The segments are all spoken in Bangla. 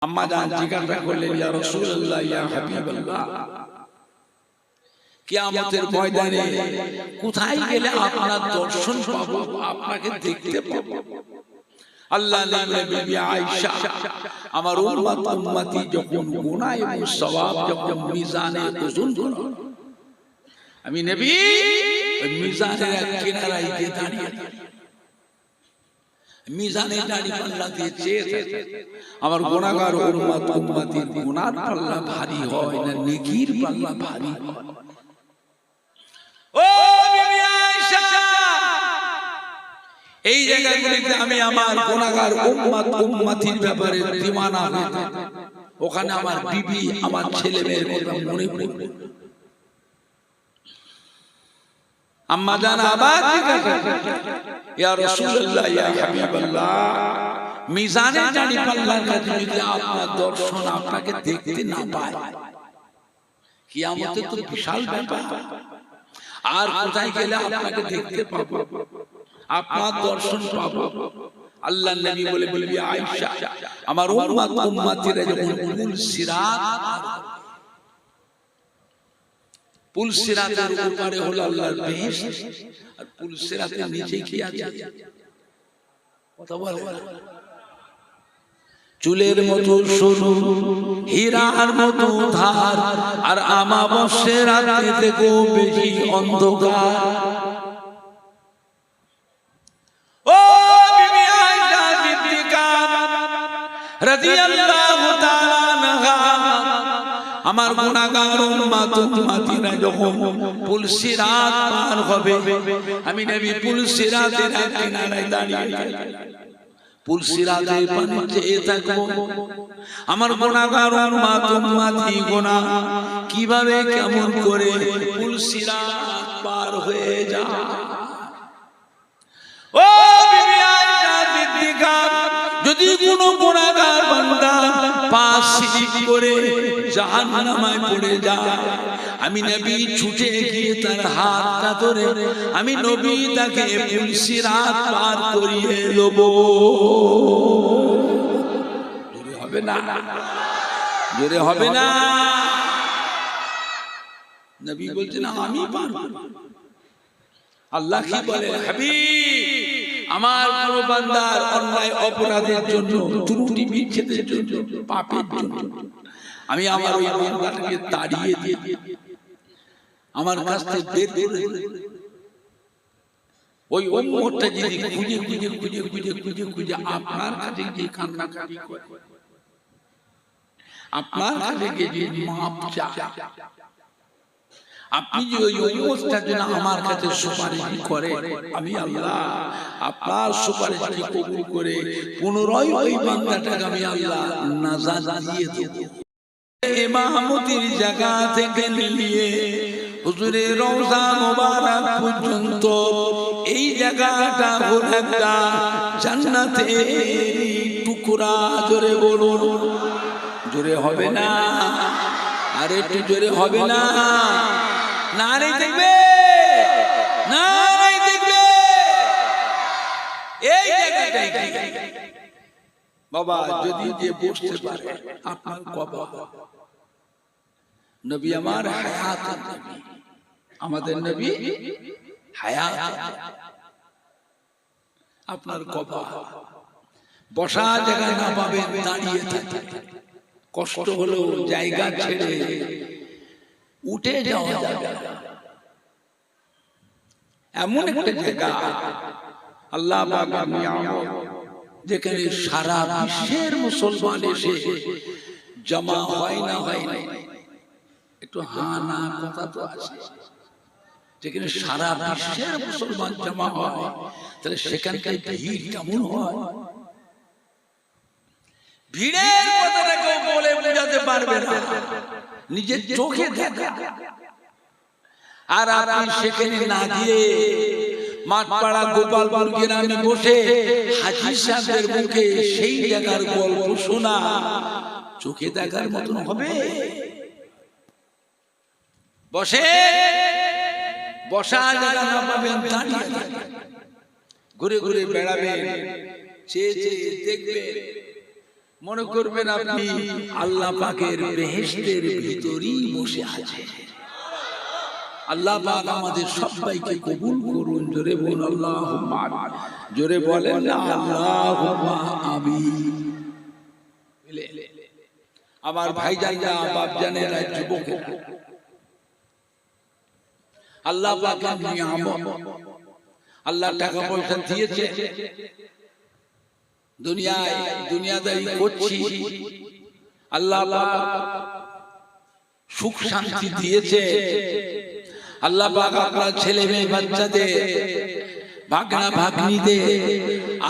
আম্মা জান জিজ্ঞাসা করলেন, ইয়া রাসূলুল্লাহ, ইয়া হাবিবাল্লাহ, কিয়ামতের ময়দানে কোথায় গেলে আপনার দর্শন পাবো, আপনাকে দেখতে পাবো? আল্লাহ নবী বিবি আয়েশা, আমার উম্মতি যখন গুনাহ এবং সওয়াব যখন মিজানে ওজন করা, আমি নবী ওই মিজানের এক কিনারায় গিয়ে দাঁড়িয়ে মিজানে দাঁড়িয়ে পাল্লা দিয়ে চেয়ে আমার গুনাহগার উম্মতির গুনার পাল্লা ভারী হয় না নেকির পাল্লা ভারী হয়। ও বিবি আয়েশা, এই জায়গাগুলিতে আমি আমার গুনাহগার উম্মতির ব্যাপারে দিওয়ানা হয়ে থাকি। ওখানে আমার বিবি, আমার ছেলে মেয়ের কথা মনে পড়বে। আম্মা জান আবার জিজ্ঞাসা করলেন, ইয়া রাসূলুল্লাহ, ইয়া হাবিবাল্লাহ, মিজানে দাঁড়িয়ে পাল্লার কাছে যদি আপনার দর্শন, আপনাকে দেখতে না পায়, কিয়ামতে তো বিশাল ব্যাপার, আর কোথায় গেলে আপনাকে দেখতে পাবো, আপনার দর্শন পাবো? আল্লাহ নবী বলে, বিবি আয়েশা, আমার উম্মতিরা যখন পুলসিরাতের উপরে হলো আল্লাহর বেহেশত, আর পুলসিরাতের নিচে কি আছে? কথা বলে, চুলের মতো সরু, হীরার মতো ধার, আর আমাবস্যার রাতে থেকেও বেশি অন্ধকার। ও বিবি আয়েশা সিদ্দিকা রাদিয়াল্লাহু তাআলা আনহা, আমার গুনাহগার উম্মতিরা যখন পুলসিরাত পার হবে, আমি নবী পুলসিরাতের কিনারায় দাঁড়িয়ে পুলসিরাতের পানি চেয়ে থাকবো। আমার গুনাহগার উম্মতি গুনাহ কিভাবে কেমন করে পুলসিরাত পার হয়ে যায়। ও বিবি আয়েশা সিদ্দিকা, যদি কোনো গুনাহগার বান্দা পাঁচ সিজদা করে জাহান্নামে পড়ে যায়, আমি নবী ছুটে গিয়ে তার হাতটা ধরে আমি নবী তাকে পুলসিরাত পার করিয়ে দেব। জোরে হবে না? জোরে হবে না? নবী বলছেন আমি পারব। আল্লাহ কি বলে, হাবিব, আমার কোন বান্দার অন্যায় অপরাধের জন্য, ত্রুটি বিচ্ছেদের জন্য, পাপের জন্য আমি আমার ওই বান্দাটাকে তাড়িয়ে দিয়ে আমার কাছ থেকে বের করে ওই উম্মতটা যদি খুঁজে খুঁজে খুঁজে খুঁজে খুঁজে খুঁজে আপনার কাছে গিয়ে কান্নাকাটি করে, আপনার কাছে গিয়ে মাপ চায়, আপনি যে ওই উম্মতটার জন্য আমার কাছে সুপারিশ করে, আমি আল্লাহ আপনার সুপারিশকে কবুল করে পুনরায় ওই বান্দাটাকে আমি আল্লাহ নাজাত দিয়ে দেব। ইমামতির জায়গা থেকে নিয়ে হুজুরের রওজা মোবারক পর্যন্ত এই জায়গাটা হলো একটা জান্নাতের টুকরা। জোরে বলুন, জোরে হবে না? আর একটু জোরে হবে না? নারে দেখবে, নারে দেখবে, এই জায়গাটাই বাবা যদি যে বসতে পারে আপনার কবর। নবী আমার হায়াত নবী, আমাদের নবী হায়াত, আপনার কবর বসা জায়গা না পাবেন, দাঁড়িয়ে থাকবেন, কষ্ট হলেও জায়গা ছেড়ে উঠে যাওয়া যাবে। এমন একটা জায়গা আল্লাহ পাক যেখানে সারা বিশ্বের মুসলমান এসে জমা হয় না, হয় না, একটু হ্যাঁ না কথা তো আছে, যেখানে সারা বিশ্বের মুসলমান জমা হয়, তাহলে সেখানকার ভিড় কেমন হয়? ভিড়ের কথাটা কেউ বলে বোঝাতে পারবে না, নিজের চোখে দেখা। আর আপনি সেখানে না গিয়ে মাঠপাড়া গোপালপুর গ্রামে বসে হাজী সাহেবের মুখে সেই জায়গার গল্প শোনা চোখে দেখার মতন হবে? বসে বসা জায়গা না পাবেন, দাঁড়িয়ে ঘুরে ঘুরে বেড়াবেন, চেয়ে চেয়ে দেখবেন মনে করবেন আপনি আল্লাহ পাকের বেহেশতের ভিতরেই বসে আছেন। আল্লাহ পাক আমাদের সবাইকে কবুল করুন। জোরে বলুন আল্লাহুম্মা, জোরে বলেন না আল্লাহুম্মা আমিন। আমার ভাইজানরা, বাপজানেরা, যুবকেরা, আল্লাহ পাকের নিয়ামত, আল্লাহ টাকা পয়সা দিয়েছে, দুনিয়াদারি করছি, আল্লাহ পাক সুখ শান্তি দিয়েছে, আল্লাহ পাক আপনার ছেলে মেয়ে বাচ্চাদের, ভাগনা ভাগ্নিদের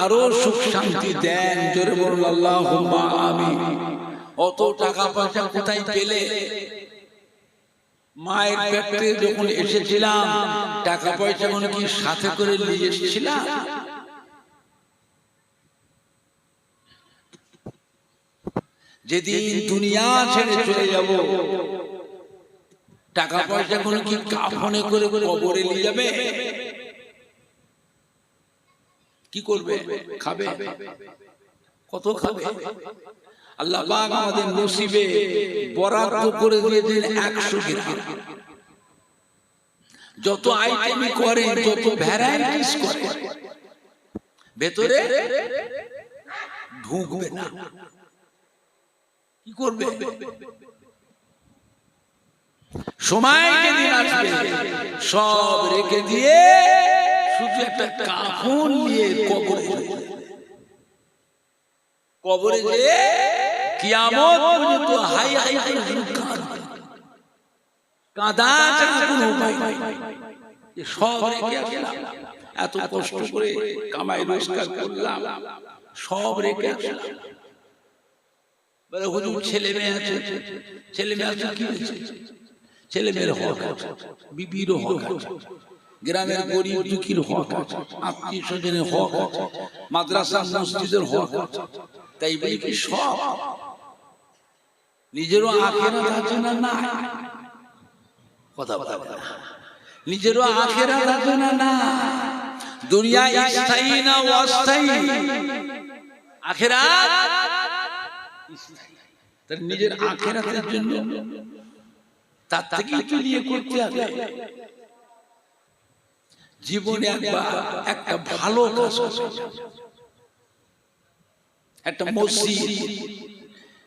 আরো সুখ শান্তি দেন। জোরে বলুন আল্লাহুম্মা আমিন। অত টাকা পয়সা কোথায় পেলে? মায়ের পেটে যখন এসেছিলাম টাকা পয়সা কি সাথে করে নিয়ে এসেছিলাম? যেদিন দুনিয়া ছেড়ে চলে যাব, টাকা পয়সা কি কাফনে করে কবরে নিয়ে যাবে? কি করবে? খাবে? কত খাবে? আল্লাহ পাক আমাদের নসিবে বরাদ্দ করে দিয়েছেন 100 গ্রাম। যত আইটেম করে, যত ভ্যারাইটিস করে, ভেতরে ঢুকবে না। কি করবে? সময় যেদিন আসবে সব রেখে দিয়ে শুধু একটা কাফন নিয়ে কবরে যেয়ে কিয়ামত পর্যন্ত হাই হাই করে কাঁদা ছাড়া কোনো উপায় নাই। সব রেখে আসলাম, এত কষ্ট করে কামাই রোজগার করলাম, সব রেখে আসলাম। বলে হুজুর ছেলে মেয়ে আছে, ছেলে মেয়ে আছে, কি হয়েছে? ছেলে মেয়ের হক আছে, বিবিরও হক আছে, গ্রামের গরিব দুঃখীর হক আছে, আত্মীয় স্বজনের হক আছে, মাদ্রাসা মসজিদের হক আছে। তাই বলি কি সব নিজেরও আখিরাত আছে না? না, কথা বলা না। নিজেরও আখিরাত আছে না? না। দুনিয়া স্থায়ী না অস্থায়ী? আখিরাত স্থায়ী। তার নিজের আখিরাতের জন্য তার থেকে একটু নিয়ে করতে হবে। জীবনে একটা ভালো কাজ, একটা মসজিদ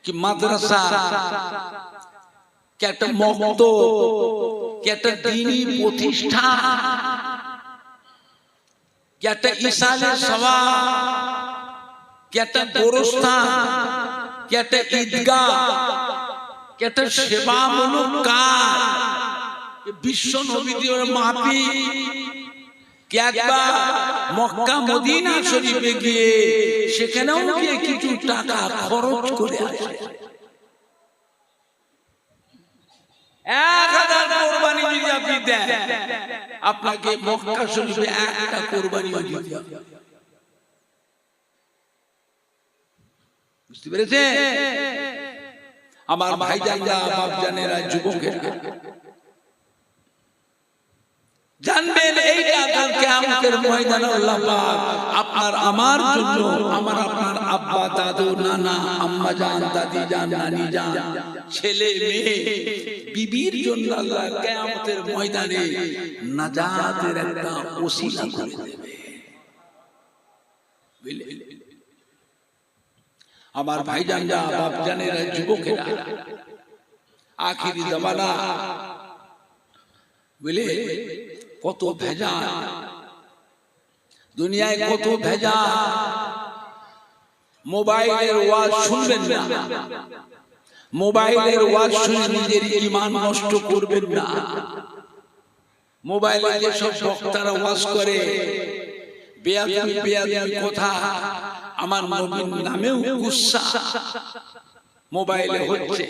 কি মাদ্রাসা কি একটা মক্তব কি একটা দ্বীনি প্রতিষ্ঠান কি একটা ইসালে সওয়াব কি একটা গোরস্থান কি একটা ঈদগাহ কি একটা সেবামূলক কাজ, বিশ্ব নবীদের মাহফিল কি একবার মক্কা মদিনা শরীফে গিয়ে সেখানেও গিয়ে কিছু টাকা খরচ করে আসে। 1000 কোরবানি যদি আপনি দেন, আপনাকে মক্কা শরীফে একটা কোরবানি দিতে হবে। বুঝতে পেরেছেন আমার ভাইজানরা, বাপজানেরা, যুবকেরা? জানবেন এইটা কাল কিয়ামতের ময়দানে আল্লাহ পাক আপনার আমার জন্য, আমার আপনার আব্বা, দাদু, নানা, আম্মা জান, দাদি জান, নানি জান, ছেলে মেয়ে, বিবির জন্য আল্লাহ কিয়ামতের ময়দানে নাজাতের একটা ওসিলা করে দেবে। আমার ভাইজানরা, বাপজানেরা, যুবকেরা, আখিরি জামানা বলে কত ভেজাল দুনিয়ায়, কত ভেজাল। মোবাইলের ওয়াজ শুনবেন না, মোবাইলের ওয়াজ শুনে নিজের ঈমান নষ্ট করবেন না। মোবাইলে যেসব বক্তারা ওয়াজ করে বেয়াদবি কথা, আমার নবীর নামেও গুসা মোবাইলে হচ্ছে।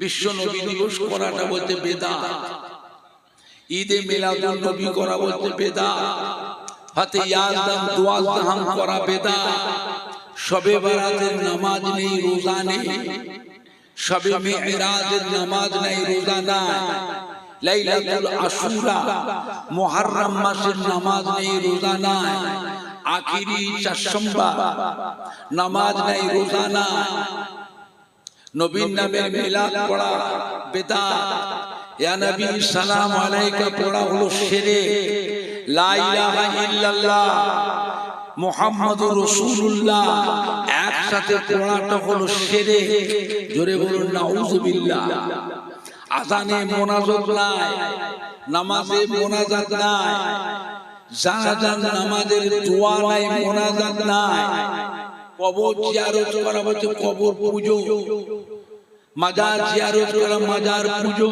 বিশ্ব নবী দিবস করাটা বলতে বেদাত, ঈদে মিলাদুন নবী করা বলতে বেদাত, ফাতে ইয়াজদাম দুয়াজদাম করা বেদাত, শবে বরাতের নামাজ নেই, রোজা নেই, শবে মিরাজের নামাজ নেই, রোজা নাই, লাইলাতুল আশুরা মুহররম মাসের নামাজ নেই, রোজা নাই, আখিরি চারসম্বা নামাজ নাই, রোজা নাই, নবীর নামে মিলাদ পড়া বেদাত, ইয়া নবী সালাম আলাইকা পড়া হলো শিরক, লা ইলাহা ইল্লাল্লাহ মুহাম্মাদুর রাসূলুল্লাহ একসাথে পড়াটা হলো শিরক। জোরে বলুন নাউযুবিল্লাহ। আযানে মোনাজাত নাই, নামাজে মোনাজাত নাই, জানাজার নামাজের দোয়া নাই, মোনাজাত নাই, কবর জিয়ারত করা হচ্ছে কবর পূজো, মাজার জিয়ারত করা মাজার পূজো,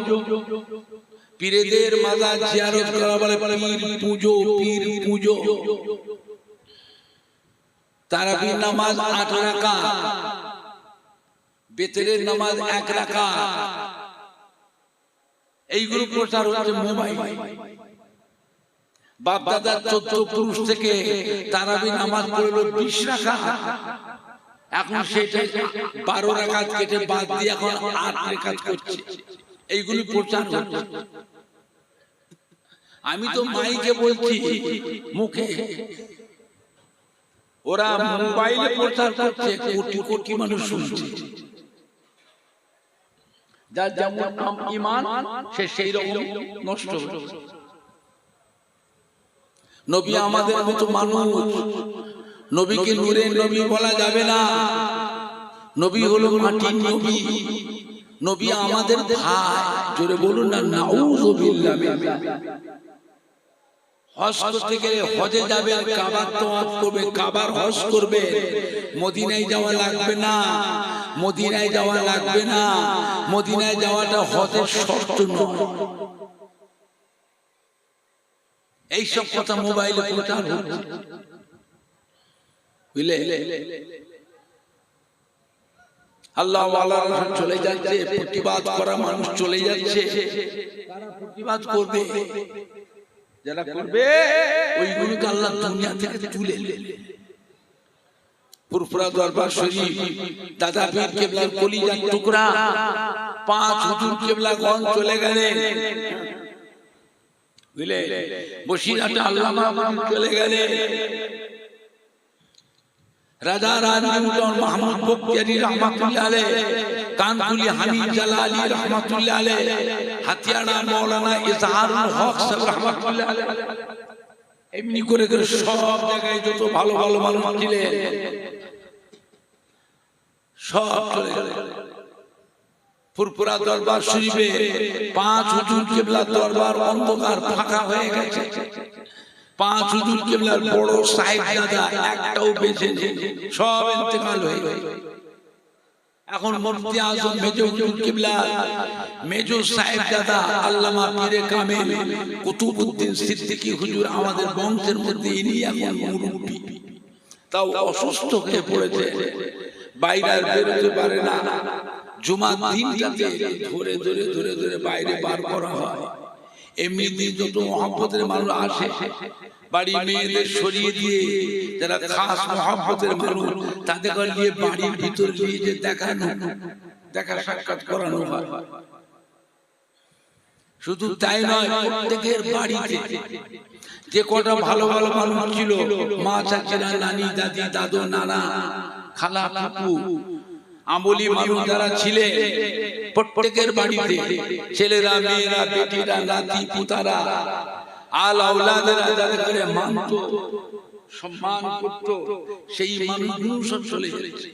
পীরদের মাজার জিয়ারত করা বলে পীর পূজো, পীর পূজো। তারাবি নামাজ 8 রাকাত, বেতরের নামাজ 1 রাকাত, এইগুলো প্রচার হচ্ছে মোবাইল। বাপ দাদার 14 পুরুষ থেকে তারাবি নামাজ পড়লো 20 রাকাত, এখন সেটা 12 রাকাত কেটে বাদ দিয়ে এখন 8 রাকাত করছে। এইগুলি প্রচার হচ্ছে। আমি তো মাইকে বলছি, মুখে ওরা মোবাইলে প্রচার করছে, কোটি কোটি মানুষ শুনছে। যার যেমন ঈমান সে সেই রকম নষ্ট হচ্ছে। নবী আমাদের মতো মানুষ, নবীকে নূরের নবী বলা যাবে না। নবী হলো মাটির নবী, নবী আমাদের ভাই। জোরে বলুন না নাউযুবিল্লাহ। হজ করতে গেলে হজে যাবেন, কাবার তওয়াফ করবে, কাবার হজ করবে, মদিনায় যাওয়া লাগবে না, মদিনায় যাওয়া লাগবে না, মদিনায় যাওয়াটা হজের শর্ত নয়। এইসব কথা মোবাইলে প্রচার হচ্ছে, বুঝলে? আল্লাহ ওয়ালারা চলে যাচ্ছে, প্রতিবাদ করা মানুষ চলে যাচ্ছে। তারা প্রতিবাদ করবে, যারা করবে ওইগুলোকে আল্লাহ দুনিয়া থেকে তুলে নেবে। ফুরফুরা দরবার শরীফ, দাদা পীর কেবলার কলিজার টুকরা 5 হুজুর কেবলাগণ চলে গেলেন, বুঝলে? বসিরহাটে আল্লামা চলে গেলেন, রাজা রাজউদ্দৌলা মাহমুদ বখতিয়ারি রহমাতুল্লাহ আলাইহ, কানকুলি হামিদ জালালি রহমাতুল্লাহ আলাইহ, হাতিয়াড়া মাওলানা ইজহারুল হক সাহেব রহমাতুল্লাহ আলাইহ, এমনি করে করে সব জায়গায় যত ভালো ভালো মানুষ ছিলেন সব চলে গেলেন। ফুরফুরা দরবার শরীফে 5 হুজুর কেবলার দরবার অন্ধকার ফাঁকা হয়ে গেছে। 5 হুজুর কেবলার বড় সাহেবজাদা একটাও বেঁচে নেই, সব ইন্তেকাল হয়ে গেছে। এখন মুফতি আজম মেজো হুজুর কেবলা, মেজো সাহেবজাদা আল্লামা পীরে কামেল কুতুবউদ্দিন সিদ্দিকী হুজুর আমাদের বংশের মধ্যে ইনি এখন মুরব্বি, তাও অসুস্থ হয়ে পড়েছে, বাইরে আর বেরোতে পারে না। জুমার দিনটাতে ধরে ধরে ধরে ধরে বাইরে বার করা হয়। এমনি দিন যত মহব্বতের মানুষ আসে, বাড়ি মেয়েদের সরিয়ে দিয়ে যারা খাস মহব্বতের মানুষ তাদের নিয়ে বাড়ির ভিতর নিয়ে যে দেখা সাক্ষাৎ করানো হয়। শুধু তাই নয়, প্রত্যেকের বাড়িতে যে কটা ভালো ভালো মানুষ ছিল, মা চাচিরা, নানি দাদি দাদু নানা খালা ফুপু আমলি মানুষ যারা ছিলেন, প্রত্যেকের বাড়িতে ছেলেরা মেয়েরা বেটিরা নাতি পুতারা আল আওলাদেরা যাদের করে মানত সম্মান করত, সেই মানুষগুলো সব চলে গেছে।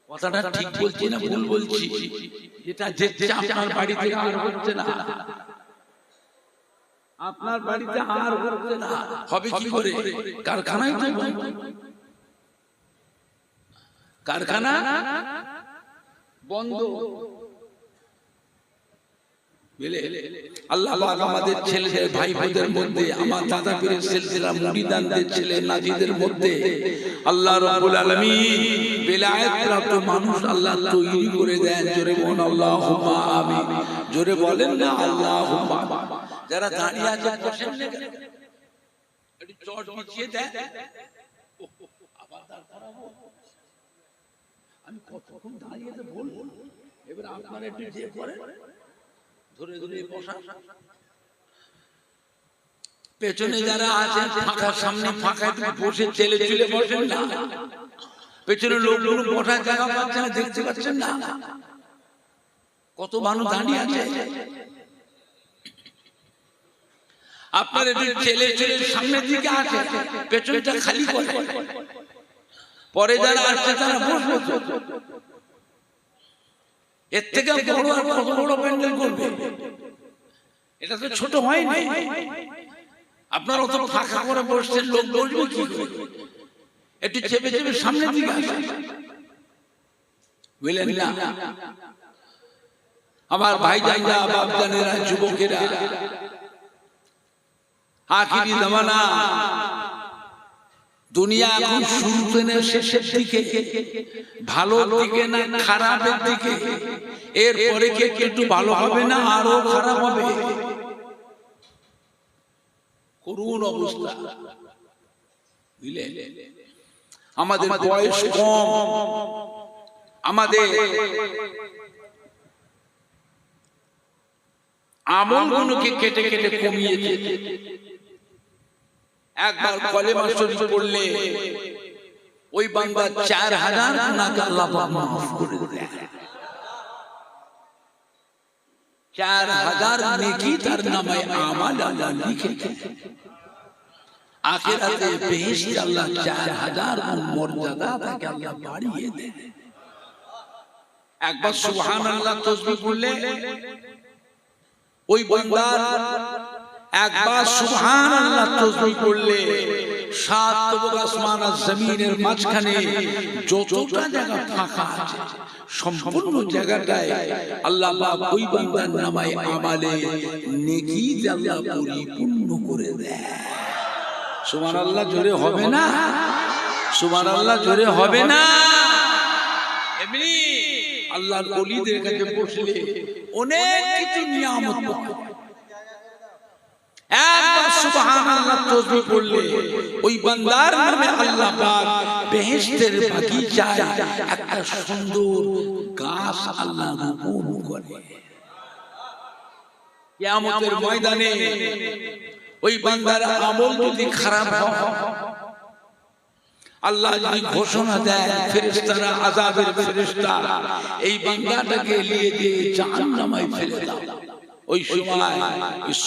কথাটা ঠিক বলছি না ভুল বলছি? এটা যে আপনার বাড়িতে আর হচ্ছে না, আপনার বাড়িতে আর হচ্ছে না, হবে কি করে? কারখানায় তো বন্ধ, কারখানা বন্ধ। আল্লাহ পাক আমাদের ছেলেদের ভাই ভাইদের মধ্যে, আমার দাদা পীরের সিলসিলা মুরিদানদের ছেলে নাজিদের মধ্যে আল্লাহ রাব্বুল আলামিন বেলায়েত প্রাপ্ত মানুষ আল্লাহ তৈরি করে দেন। জোরে বলেন আল্লাহুম্মা আমিন। জোরে বলেন না আল্লাহুম্মা। যারা দাঁড়িয়ে আছে বসেন না, একটু চট বিছিয়ে দেন। আবার দাঁড় করাবো, আমি কতক্ষণ দাঁড়িয়ে বলবো, এবার আপনারা একটু যে করেন ধরে ধরে বসা। পেছনে যারা আছেন ফাঁকা, সামনে ফাঁকা, বসে ছেলে চলে বসেন না, পেছনে লোকগুলো বসার জায়গা পাচ্ছে না, দেখতে পাচ্ছেন না কত মানুষ দাঁড়িয়ে আছে। আপনার ছেলে ছেলে সামনের দিকে আছে, পেছনটা খালি করে, পরে যারা আসছে তারা বসবে। এর থেকে বড় আর কত বড় প্যান্ডেল করবে? এটা তো ছোট হয় না। আপনার অত ফাঁকা করে বসছেন, লোক বসবে কি করে? একটু চেপে চেপে সামনের দিকে আসে, বুঝলেন না? আমার ভাইজানরা, বাপজানেরা, যুবকেরা, আখিরি জামানা, দুনিয়া এখন শুরুতে না শেষের দিকে, ভালো দিকে না খারাপের দিকে, এরপরে কি একটু ভালো হবে না আরো খারাপ হবে? করুণ অবস্থা, বুঝলেন? আমাদের বয়স কম, আমাদের আমলগুলোকে কেটে কেটে কমিয়েছে। একবার কলেমা শরীফ পড়লে ওই বান্দা 4000 গুনাহকে আল্লাহ পাক মাফ করে দেয়। 4000 নেকি তার নামে আমাল আল্লাহ লিখে দেয়। আখিরাতে বেহেশতে আল্লাহ 4000 গুণ মর্যাদা তাকে আল্লাহ বাড়িয়ে দেয়। একবার সুবহানাল্লাহ তাসবিহ পড়লে ওই বান্দার, একবার সুবহানাল্লাহ তাসবিহ পড়লে 7 তবক আসমান আর জমিনের মাঝখানে যতটা জায়গা ফাঁকা আছে সম্পূর্ণ জায়গাটায় আল্লাহ পাক ওই বান্দার নামে আমালে নেকি আল্লাহ পরিপূর্ণ করে দেয়। সুবহানাল্লাহ জোরে হবে না? সুবহানাল্লাহ জোরে হবে না? এমনি আল্লাহর ওলিদের কাছে বসলে অনেক কিছু নিয়ামত পাওয়া যায়। একবার সুবহানাল্লাহ তাসবিহ পড়লে ওই বান্দার নামে আল্লাহ পাক বেহেশতের বাগিচায় একটা সুন্দর গাছ আল্লাহ রোপণ করে। কিয়ামতের ময়দানে ওই বান্দার আমল যদি খারাপ হয়, আল্লাহ যদি ঘোষণা দেয়, ফেরেশতারা, আযাবের ফেরেশতা এই বান্দাটাকে নিয়ে গিয়ে জাহান্নামে ফেলে দাও, ওই সময়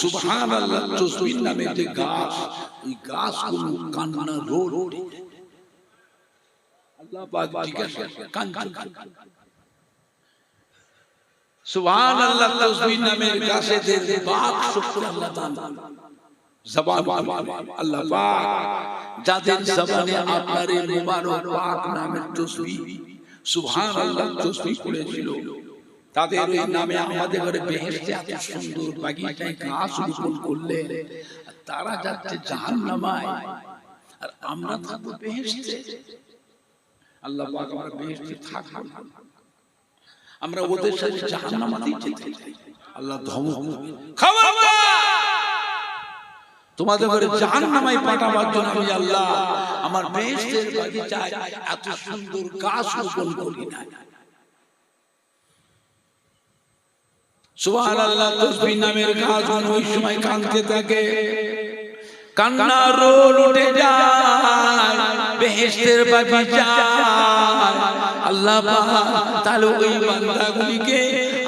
সুবহানাল্লাহ তাসবিহ নামে যে গাছ, ওই গাছগুলো কান্না রোল, আল্লাহ পাক জিজ্ঞাসা কাঁদছে, সুবহানাল্লাহ তাসবিহ নামের গাছেদের বাক শক্তি আল্লাহ দান জবান আল্লাহ পাক যাদের জবানে আপনার এই মুবারক পাক নামের তাসবিহ সুবহানাল্লাহ তাসবিহ পড়েছিল, তাদের এই নামে আমাদের ঘরে বেহেশতে এত সুন্দর বাগিচায় গাছ রোপণ করলে, তারা যাচ্ছে জাহান্নামায় আর আমরা থাকবো বেহেশতে। আল্লাহ পাক আমরা বেহেশতে থাকবো না, আমরা ওদের সাথে জাহান্নামাতেই যেতে চাই। আল্লাহ ধমক, খবরদার, তোমাদের ঘরে জাহান্নামায় পাঠাবার জন্য আমি আল্লাহ আমার বেহেশতের বাগিচায় এত সুন্দর গাছ রোপণ করি না। সুবহানাল্লাহ তাসবিহ নামের গাছ ওই সময় কাঁদতে থাকে, কান্নার রোল উঠে যায় বেহেশতের বাগিচায়। আল্লাহ পাক তাহলে ওই বান্দাগুলিকে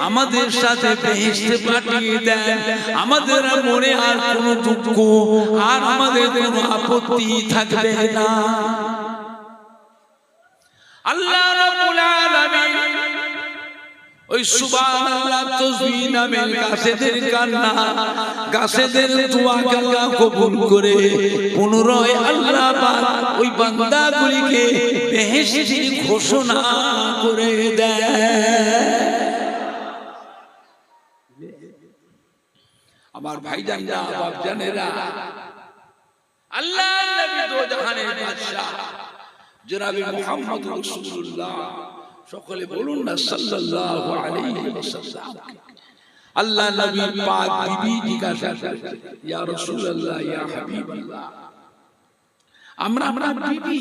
আমাদের সাথে বেহেশতে পাঠিয়ে দেন, আমাদের মনে আর কোনো দুঃখ আর আমাদের কোনো আপত্তি থাকবে না। আল্লাহ রাব্বুল আলামিন ওই সুবহানাল্লাহ তাসবিহ নামের গাছেদের কান্না, গাছেদের দোয়াকে আল্লাহ কবুল করে পুনরায় আল্লাহ পাক ওই বান্দাগুলিকে বেহেশতে ঘোষণা করে দেয়। আমার ভাইজানরা, বাপজানেরা, আল্লাহর নবী দো জাহানের বাদশা জনাবে মুহাম্মদ রাসূলুল্লাহ, সকলে বলুন না সাল্লাল্লাহু আলাইহি ওয়াসাল্লাম। আল্লাহ নবী পাক বিবি জিজ্ঞাসা করলেন, ইয়া রাসূলুল্লাহ, ইয়া হাবিবাল্লাহ, আমরা আপনার বিবি,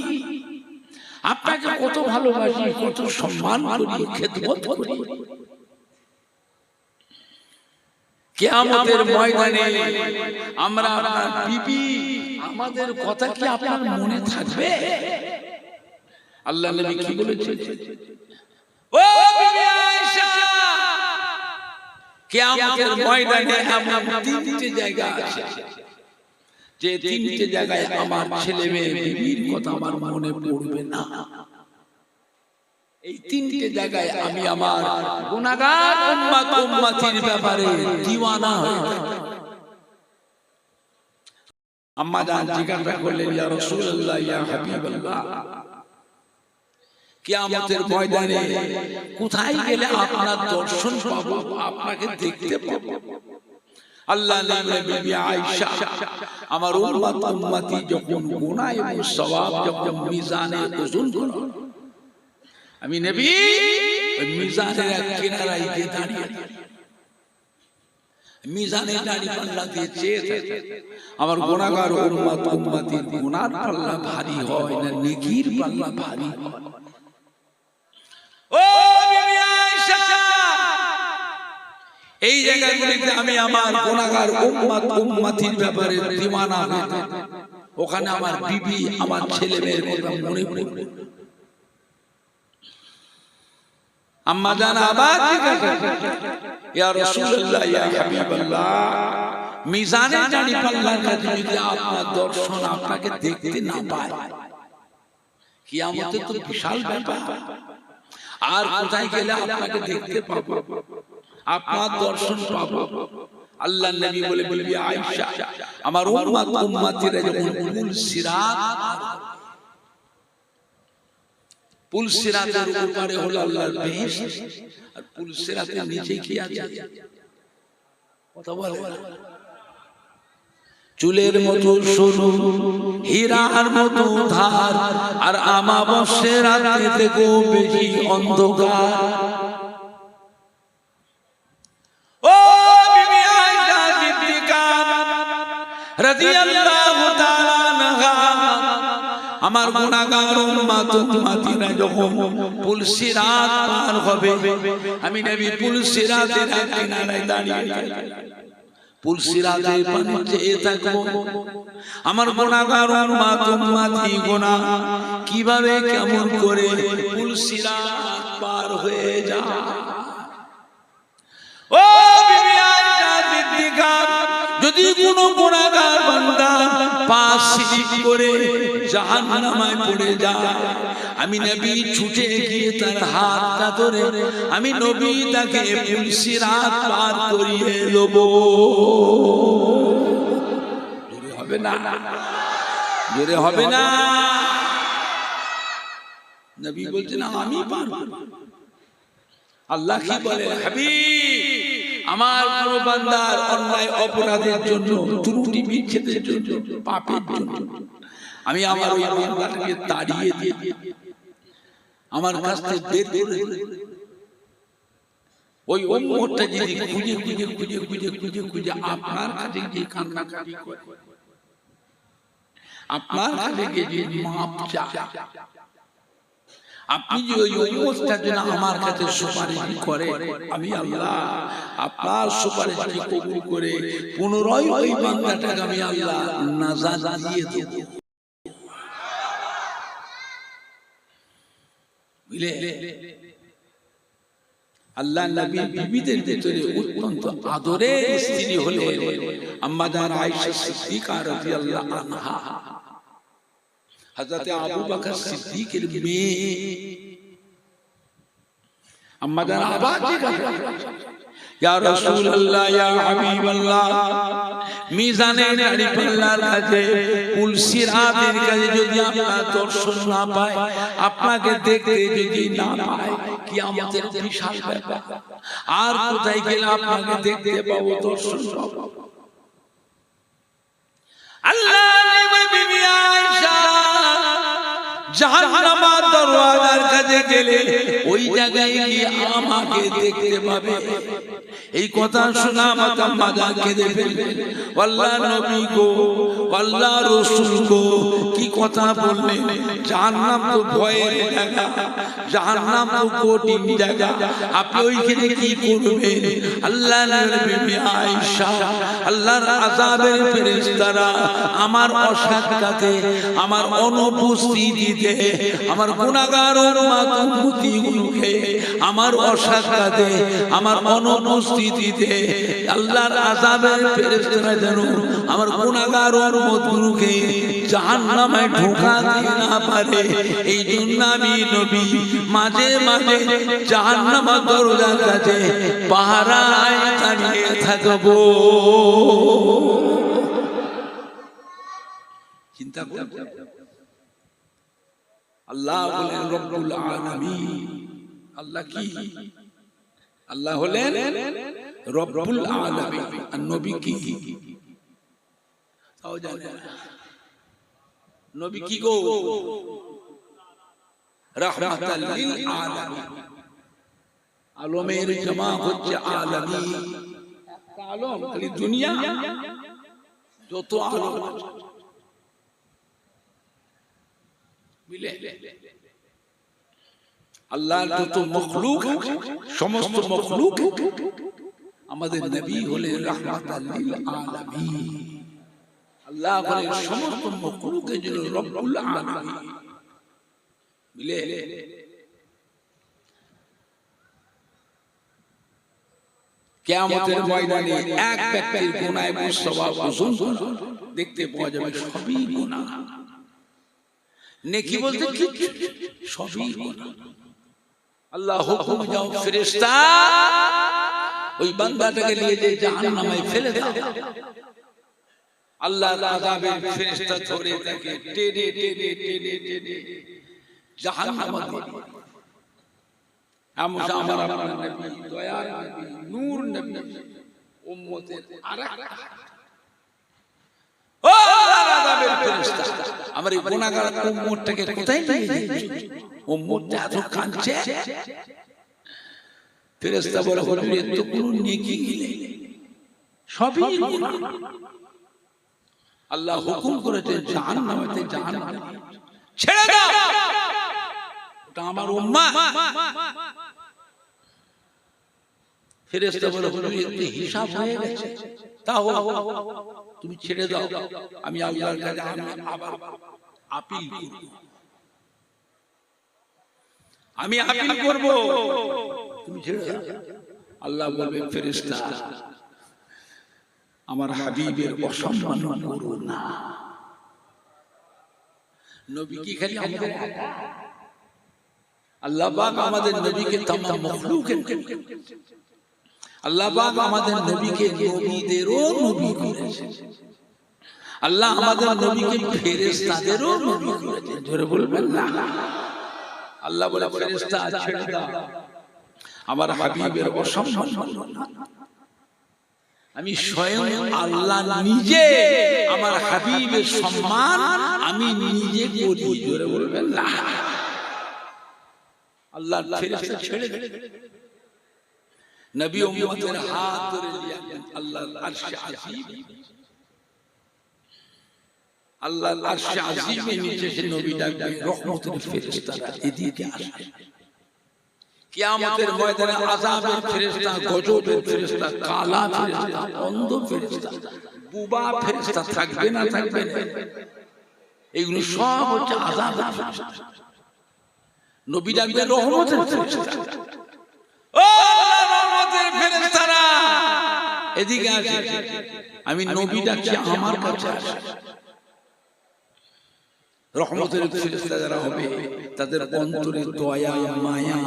আপনাকে কত ভালোবাসি, কত সম্মান করি, খেদমত করি, কিয়ামতের ময়দানে আমরা আপনার বিবি আমাদের কথা কি আপনার মনে থাকবে? আল্লাহ নবী কি বলেছেন? ও বিবি আয়েশা, কিয়ামতের ময়দানে এমন তিনটি জায়গা আছে যে তিনটি জায়গায় আমার ছেলে মেয়ে বিবির কথা আমার মনে পড়বে না। এই তিনটি জায়গায় আমি আমার গুনাহগার উম্মত উম্মতির ব্যাপারে দিওয়ানা হয়ে যাব। আম্মা জান জিজ্ঞাসা করলেন, ইয়া রাসূলুল্লাহ, ইয়া হাবিবাল্লাহ, কিয়ামতের ময়দানে কোথায় গেলে আপনার দর্শন পাবো, আপনাকে দেখতে পাবো? আল্লাহ নবী বিবি আয়েশা, আমার উম্মত উম্মতি যখন গুনাহ এবং সওয়াব যখন মিজানে ওজন করা, আমি নবী ওই মিজানের এক কিনারায় গিয়ে দাঁড়িয়ে মিজানে দাঁড়িয়ে পাল্লা দিয়ে চেয়ে থাকে আমার গুনাহগার উম্মত উম্মতির গুনার পাল্লা ভারী হয় না নেকির পাল্লা ভারী হয়। ও বিবি আয়েশা, এই জায়গাগুলিতে আমি আমার গুনাহগার উম্মত উম্মতির ব্যাপারে দিওয়ানা হয়ে থাকি। ওখানে আমার বিবি আমার ছেলে মেয়ের কথা মনে পড়বে। আম্মা জান আবার জিজ্ঞাসা করলেন, ইয়া রাসূলুল্লাহ, ইয়া হাবিবাল্লাহ, মিজানে দাঁড়ি পাল্লার কাছে যদি আপনার দর্শন আপনাকে দেখতে না পায়, কিয়ামতে তো বিশাল ব্যাপার, আর কোথায় গেলে আপনাকে দেখতে পাবো, আপনার দর্শন পাবো? আল্লাহ নবী বলে বিবি আয়েশা, আমার উম্মত উম্মতিরা যখন পুল সিরাতের উপরে হলো আল্লাহর বেহেশত, আর পুল সিরাতের নিচে কি আছে? কথা বলে চুলের মতো সরু, হীরার মতো ধার, আর আমাবস্যার রাতে থেকেও বেশি অন্ধকার। ও বিবি আয়েশা সিদ্দিকা রাদিয়াল্লাহু তাআলা আনহা, আমার গুনাহগার উম্মত উম্মতিরা যখন পুল সিরাত পার হবে, আমি নবী পুল সিরাতের কিনারায় দাঁড়িয়ে পুল সিরাতের পানি চেয়ে থাকবো। আমার গুনাহগার উম্মত উম্মতি গুনাহ কিভাবে কেমন করে পুল সিরাত পার হয়ে যায়। ও বিবি আয়েশা সিদ্দিকা, যদি কোনো গুনাহগার বান্দা পাঁচ সিজদা করে জাহান্নামে পড়ে যায়, আমি নবী ছুটে গিয়ে তার হাতটা ধরে আমি নবী তাকে পুল সিরাত পার করিয়ে নেব। জোরে হবে না? জোরে হবে না? নবী বলছেন আমি পারবো। আল্লাহ কি বলে, হাবিব, আমার কোন বান্দার অন্যায় অপরাধের জন্য, ত্রুটি বিচ্ছেদের জন্য, পাপের জন্য আমি আমার ওই বান্দাটাকে তাড়িয়ে দিয়ে আমার কাছ থেকে বের করে ওই উম্মতটা যদি খুঁজে খুঁজে খুঁজে খুঁজে খুঁজে খুঁজে আপনার কাছে গিয়ে কান্নাকাটি করে, আপনার কাছে গিয়ে যে মাপ চায়, আপনি যে ওই উম্মতটার জন্য আমার কাছে সুপারিশ করে, আমি আল্লাহ আপনার সুপারিশকে কবুল করে পুনরায় ওই বান্দাটাকে আমি আল্লাহ নাজাত দিয়ে দেব। বুঝলে? আল্লাহ নবী বিবিদের ভিতরে অত্যন্ত আদরের স্ত্রী হলেন আম্মা জান আয়েশা সিদ্দিকা রাদিয়াল্লাহু আনহা, হযরত আবু বকর সিদ্দিকের মেয়ে। আম্মা জান আবার জিজ্ঞাসা করলেন, ইয়া রাসূলুল্লাহ, ইয়া হাবিবাল্লাহ, মিজানের দাড়ি পাল্লার কাছে পুল সিরাতের কাছে যদি আপনার দর্শন না পায়, আপনাকে দেখতে যদি না পায়, কিয়ামতের বিশাল ব্যাপার, আর কোথায় গেলে আপনাকে দেখতে পাবো, দর্শন পাবো? আল্লাহ বিবি আয়েশা জাহান্নামের দরওয়াজার কাছে গেলে ওই জায়গায় গিয়ে আমাকে দেখতে পাবে। এই কথা শোনা আমার আম্মা কেঁদে ফেললেন। আল্লাহ নবী গো, আল্লাহ রাসূল গো, কি কথা বললেন? জাহান্নাম তো ভয়ের জায়গা, জাহান্নাম তো কঠিন জায়গা, আপনি ওইখানে কি করবেন? আল্লাহ নবী আয়েশা, আল্লাহর আযাবের ফেরেশতারা আমার অসাক্ষাতে, আমার অনুপস্থিতিতে, আমার গুনাহগার উম্মতগুলোকে আমার অসাক্ষাতে, আমার অনুপস্থিতিতে আল্লাহর আযাবের ফেরেশতারা যেন আমার গুনাহগার উম্মতগুলোকে জাহান্নামে ঢোকাতে না পারে, এই জন্য আমি নবী মাঝে মাঝে জাহান্নামের দরজার কাছে পাহারায় দাঁড়িয়ে থাকবো। চিন্তা করুন, আল্লাহ হলেন রব্বুল আলামিন। আল্লাহ কি? আল্লাহ হলেন রব্বুল আলামিন। আর নবী কি? তাও জানেন নবী কি গো? রাহমাতাল লিল আলামিন। আলমের জামা হচ্ছে আলামিন। একটা আলম, খালি দুনিয়া যত আলম মিলে আল্লাহর যত মখলুক, সমস্ত মখলুক আমাদের নবী হলেন রাহমাতাল লিল আলামিন। আল্লাহ হলেন সমস্ত মখলুকের জন্য রব্বুল আলামিন। মিলে কিয়ামতের ময়দানে এক ব্যক্তির গুনাহ মুস্তফা ওজন দেখতে পাওয়া যাবে, সবই গুনাহ। নেকি বলতে কি? সবই গুনাহ। আল্লাহ হুকুম দাও ফেরেশতা ওই বান্দাটাকে নিয়ে যে জাহান্নামে ফেলে দাও। আল্লাহর আযাবের ফেরেশতা ধরে তাকে টেনে টেনে টেনে টেনে জাহান্নামে দিবে। আমার আপনার নবী, দয়ার নবী, নূর নবী, উম্মতের আরেকটা ও আল্লাহর আযাবের ফেরেশতা আমার এই গুনাহগার উম্মতটাকে কোথায় নিয়ে যাচ্ছে? উম্মতটা এত কাঁদছে। ফেরেশতা বলে, হুজুর এত কোনো নেকি নেই, সবই গুনাহ। আল্লাহ হুকুম করেছেন জাহান্নামেতে জাহান্নামে ছেড়ে দাও, ওটা আমার উম্মাহ। ফেরেশতা বলে, হুজুর এতে হিসাব হয়ে গেছে, তাও তুমি ছেড়ে দাও, আমি আল্লাহর কাছে আবার আপিল করব, আমি আপিল করব, তুমি ছেড়ে দাও। আল্লাহ বলবে, ফেরেশতা আমার হাবিবের অসম্মান করো না। নবী কি খালি আমাদের? আল্লাহ পাক আমাদের নবীকে तमाम মখলুকের, আল্লাহ পাক আমাদের নবীকে নবীদেরও নবী করেছেন। আল্লাহ আমাদের নবীকে ফেরেশতাদেরও নবী করেছেন। জোরে বলবেন না? আল্লাহ বলে, ফেরেশতা ছেড়ে দাও, আমার হাবিবের অসম্মান করো না। আমি স্বয়ং আল্লাহ নিজে আমার হাবিবের সম্মান আমি নিজে করি। জোরে বলবেন না? আল্লাহ ফেরেশতা ছেড়ে দেন, নবী উম্মতের হাত ধরে নিয়ে আল্লাহর আরশে আজিম, আল্লাহর আরশে আজিমের নিচে সে নবী ডাকবে, রহমতের ফেরেশতারা এদিকে আসে। কিয়ামতের ময়দানে আযাবের ফেরেশতা, গজবের ফেরেশতা, কালা ফেরেশতা, অন্ধ ফেরেশতা, বুবা ফেরেশতা থাকবে না? থাকবে না? এগুলো সব হচ্ছে আযাবের ফেরেশতা। নবী ডাকবে রহমতের ফেরেশতা, ও রহমতের ফেরেশতারা এদিকে আসে। আমি নবী ডাকছি, আমার কাছে আসে। রহমতের ফেরেশতা যারা হবে তাদের অন্তরে দয়া মায়া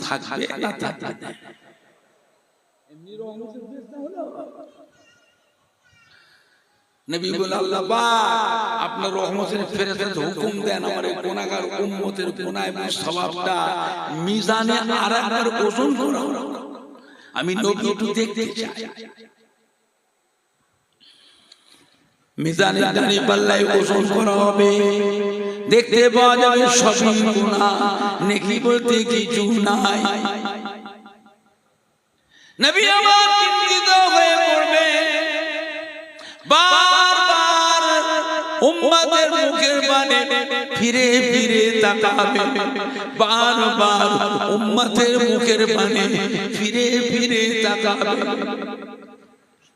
থাকবে না? থাকবে না? এমনি রহমতের ফেরেশতা হলো। নবী বলে, আল্লাহ পাক আপনার রহমতের ফেরেশতাকে হুকুম দেন আমার এই গুনাহগার উম্মতের গুনাহ এবং সওয়াবটা মিজানে আরেকবার ওজন করো, আমি নবী একটু দেখতে চাই। মিজানে দাঁড়ি পাল্লায় ওজন করা হবে, দেখতে পাওয়া যাবে সবই গুনাহ, নেকি বলতে কিছু নাই। নবী আমার চিন্তিত হয়ে পড়বে, বারবার উম্মতের মুখের পানে ফিরে ফিরে তাকাবে, বারবার উম্মতের মুখের পানে ফিরে ফিরে তাকাবে।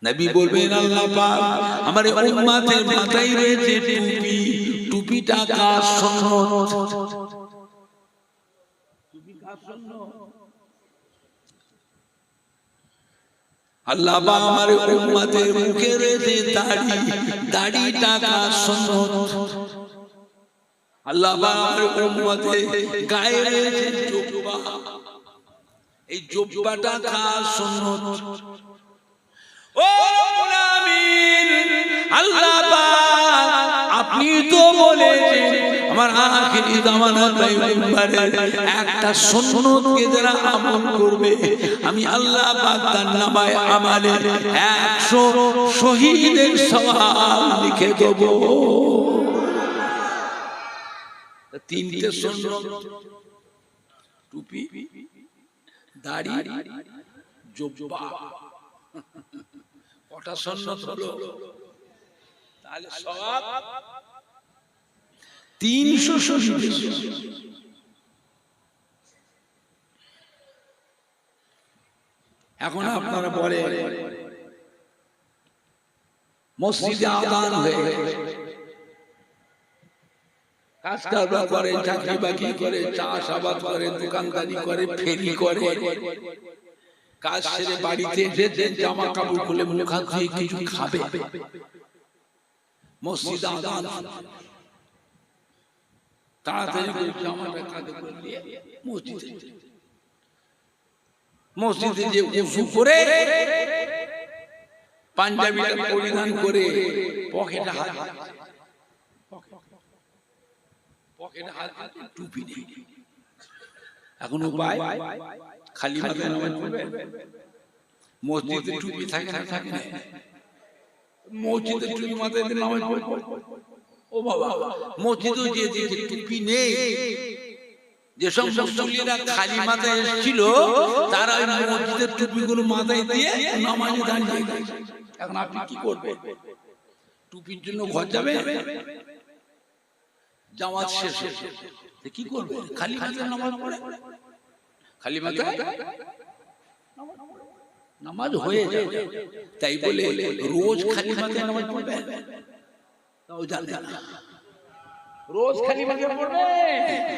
নবী বলবেন, আল্লাহ পাক আমার উম্মতের মাথায় রয়েছে টুপি, টুপিটা কার সুন্নাত? টুপি কার সুন্নাত? আল্লাহ পাক আমার উম্মতের মুখে রয়েছে দাড়ি, দাড়িটা কার সুন্নাত? আল্লাহ পাক আমার উম্মতের গায়ে রয়েছে জুব্বা, এই জুব্বাটা কার সুন্নাত? ও আমিন, আল্লাহ পাক আপনি তো বলেছেন আমার আখিরি জামানার পয়গম্বরের একটা সুন্নতকে যারা আমল করবে আমি আল্লাহ পাক তার নামায় আমালে 100 শহীদের সওয়াব লিখে দেব। তিনটে সুন্নত, টুপি, দাড়ি, জুব্বা, কটা সুন্নত হলো? তাহলে সওয়াব 300 শহীদের। এখন আপনারা বলে মসজিদে আযান হয়ে কাজ কারবার করে, চাকরি বাকরি করে, চাষাবাদ করে, দোকানদারি করে, ফেরি করে, কাজ সেরে বাড়িতে এসে জামা কাপড় খুলে মুখ হাত ধুয়ে কিছু খাবে, মসজিদে আযান, তাড়াতাড়ি করে জামাটা কাঁধে করে নিয়ে মসজিদে যে উযু করে পাঞ্জাবিটা পরিধান করে পকেটে হাত, পকেটে হাত, টুপি নেই। এখন উপায় খালি মাথায় নামাজ পড়বে? মসজিদে টুপি থাকে না, থাকে না, মসজিদে টুপি মাথায় দিয়ে নামাজ পড়বে? ও বাবা, মসজিদে যে দেখে টুপি নেই, যেসব মুসল্লিরা খালি মাথায় এসেছিল তারা ওই মসজিদের টুপিগুলো মাথায় দিয়ে নামাজে দাঁড়িয়ে গেছে। এখন আপনি কি করবেন? টুপির জন্য ঘর যাবে, জামাত শেষ কি করবে? খালি মাথায় নামাজ পড়ে, খালি মাথায় নামাজ হয়ে যাবে। তাই বলে রোজ খালি মাথায় নামাজ পড়বে তাও জানে না, রোজ খালি মাথায় পড়বে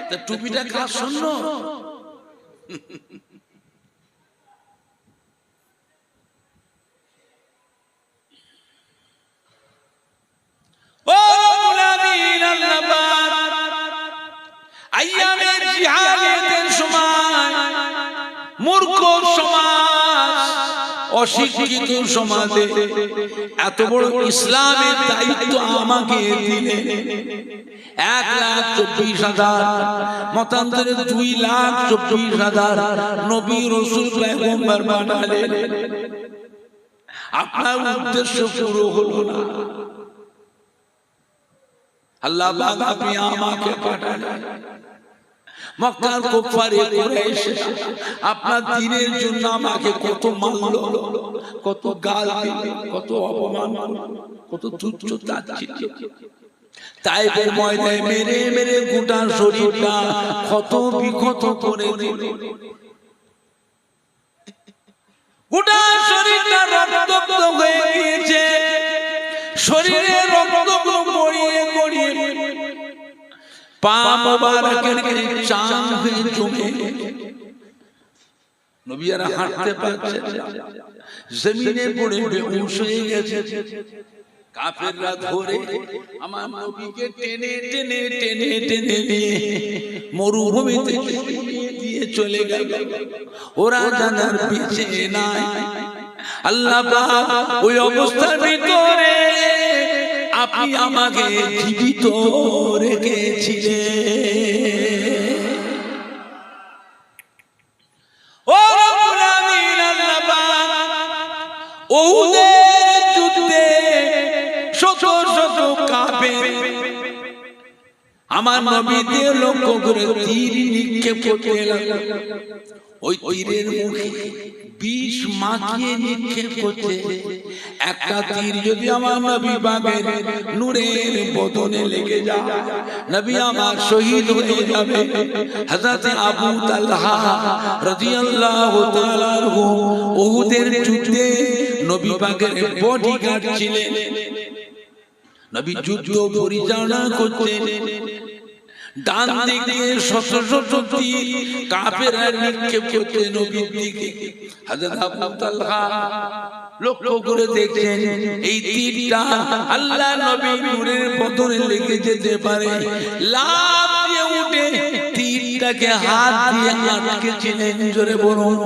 তা টুপিটা কার সুন্নাত? ও মুলামিন, আল্লাহ পাক আইয়ামে জিহাদের সময় মূর্খ সমাজ, অশিক্ষিত সমাজে এত বড় ইসলামের দায়িত্ব আমাকে দিলেন। 1,24,000, মতান্তরে 2,24,000 নবী রাসূল পয়গম্বর বানালেন। আপনার উদ্দেশ্য পুরো হলো না, আল্লাহ পাক আপনি আমাকে পাঠালেন। মক্কার কুফারে কুরাইশ আপনার দ্বীনের জন্য আমাকে কত মারলো, কত গাল দিল, কত অপমান, কত তুচ্ছ তাচ্ছিল্য। তাইফের ময়দানে মেরে মেরে গোটা শরীরটা ক্ষত বিক্ষত করে দিল, গোটা শরীরটা রক্তাক্ত হয়ে গিয়েছে, শরীরে রক্তগুলো গড়িয়ে গড়িয়ে পা মোবারকের চাম হয়ে জমে নবী আর হাঁটতে পারছেন না, জমিনে পড়ে বেহুশ হয়ে গেছে। কাফেররা ধরে আমার নবীকে টেনে টেনে টেনে টেনে নিয়ে মরুভূমিতে দিয়ে চলে গেল। ওরা জানার পিছে নাই, আল্লাহ পাক ওই অবস্থার ভিতরে আপনি আমাকে জীবিত রেখেছিলেন। ও রব্বুল আমিন, আল্লাহ পাক উহুদের যুদ্ধে শত শত কাফের আমার নবীকে লক্ষ্য করে তীর নিক্ষেপ করতে লাগলো। ওই তীরের মুখে বিষ মাখিয়ে নিক্ষেপ করছে। একটা তীর যদি আমার নবী পাকের নূরের বদনে লেগে যায়, নবী আমার শহীদ হয়ে যাবে। হযরত আবু তালহা রাদিয়াল্লাহু তাআলা আনহু উহুদের যুদ্ধে নবী পাকের বডিগার্ড ছিলেন। নবী যুদ্ধ পরিচালনা করতেন। ডান দিকে শত শত তীর কাফেররা নিক্ষেপ করতে নবীর দিকে। হযরত আবু তালহা লক্ষ্য করে দেখছেন এই তীরটা আল্লাহ নবীর নূরের বদনে লেগে যেতে পারে। লাফ দিয়ে উঠে তীরটাকে হাত দিয়ে আটকেছিলেন। জোরে বলুন।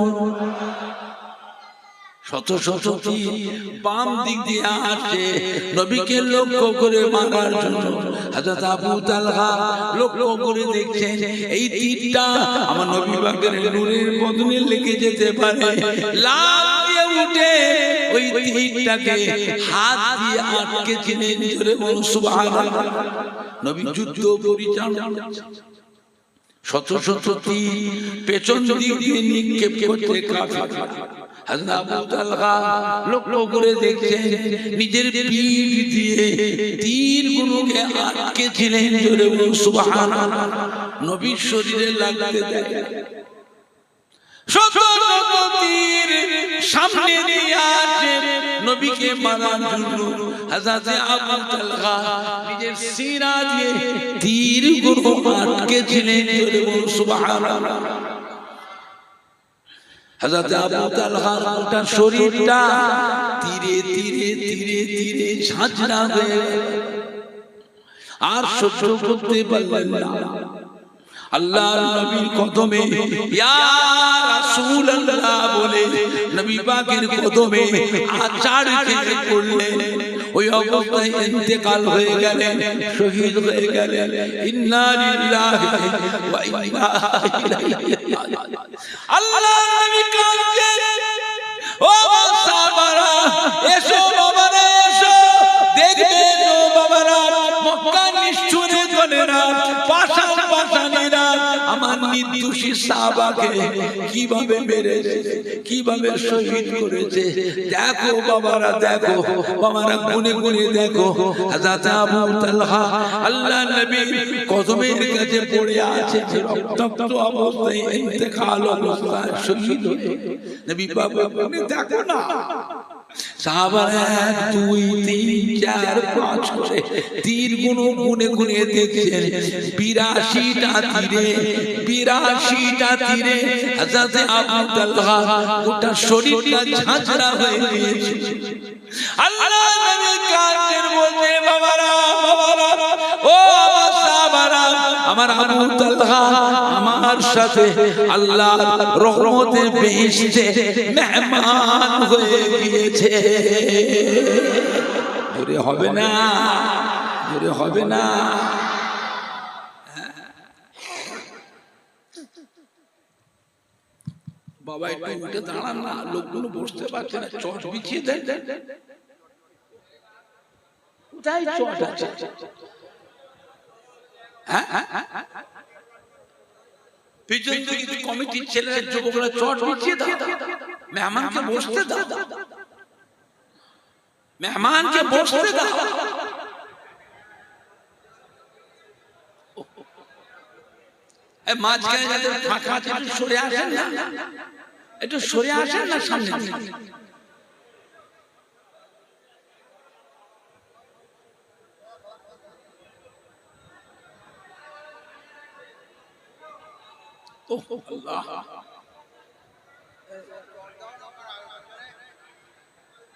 শত শত তীর বাম দিক দিয়ে আসে নবীকে লক্ষ্য করে মারার জন্য। হযরত আবু তালহা লক্ষ্য করে দেখছেন এই তীরটা আমার নবী পাকের নূরের বদনে লেগে যেতে পারে। লাফ দিয়ে উঠে ওই তীরটাকে হাত দিয়ে আটকেছিলেন। জোরে বলুন সুবহানাল্লাহ। নবী যুদ্ধ পরিচালনা, শত শত তীর পেছন দিক দিয়ে নিক্ষেপ করতে কাফেররা। হযরত আবু তালহা লক্ষ্য করে দেখছেন নিজের পিঠ দিয়ে তীরগুলোকে আটকেছিলেন। জোরে বলুন সুবহানাল্লাহ। নবীর শরীরে লাগতে দেয়। শত শত তীর সামনে দিয়ে আসে নবীকে মারার জন্য। হযরত আবু তালহা নিজের সিনা দিয়ে তীরগুলো আটকেছিলেন। জোরে বলুন সুবহানাল্লাহ। হযরত আবু তালহার গোটা শরীরটা ধীরে ধীরে ধীরে ধীরে ঝাঁঝরা হয়ে আর সহ্য করতে পারলেন না। আল্লাহর নবীর কদমে ইয়া রাসূলুল্লাহ বলে নবী পাকের কদমে আছাড় খেয়ে পড়লেন। ওই অবস্থায় ইন্তেকাল হয়ে গেলেন, শহীদ হয়ে গেলেন। ইন্না লিল্লাহি ওয়া ইন্না ইলাইহি রাজিউন। আল্লাহর নবী কাঁদছেন, ও সাহাবারা এসো বাবারা এসো, দেখবে তো বাবারা মক্কা নিষ্ঠুরে দলেরা পাশান পাশানেরা আমার নির্দোষী সাহাবাকে কিভাবে মেরেছে, কিভাবে শহীদ করেছে। দেখো বাবারা দেখো, বাবারা গুনে গুনে দেখো। হযরত আবু তালহা আল্লাহর নবী কদমের কাছে পড়ে আছে, রক্তাক্ত অবস্থায় ইন্তেকাল অবস্থায় শহীদ হয়ে। নবী বাবা গুনে দেখো না, সাহাবারা 1 2 3 4 5 করে তীর গুনে গুনে দেখছেন। 82টা তীরে 82টা তীরে হযরত আবু তালহা গোটা শরীরটা ঝাঁঝরা হয়ে গিয়েছে। আল্লাহ নবী কাঁদছেন, বলছে বাবারা বাবারা ও সাহাবারা, আমার আবু তালহা আমার সাথে আল্লাহর রহমতের বেহেশতে মেহমান হয়ে গিয়েছে। জোরে হবে না, জোরে হবে না। বাবা একটু উঠে দাঁড়ান না, লোকগুলো বসতে পারছে না, চট বিছিয়ে দেন। কোথায় চট আছে? পিছন থেকে কমিটির ছেলেরা যুবকরা চট বিছিয়ে দাও, মেহমানকে বসতে দাও, মেহমানকে বসতে দাও। মাঝখানে যাদের ফাঁকা আছে একটু সরে আসেন না, একটু সরে আসেন না সামনে।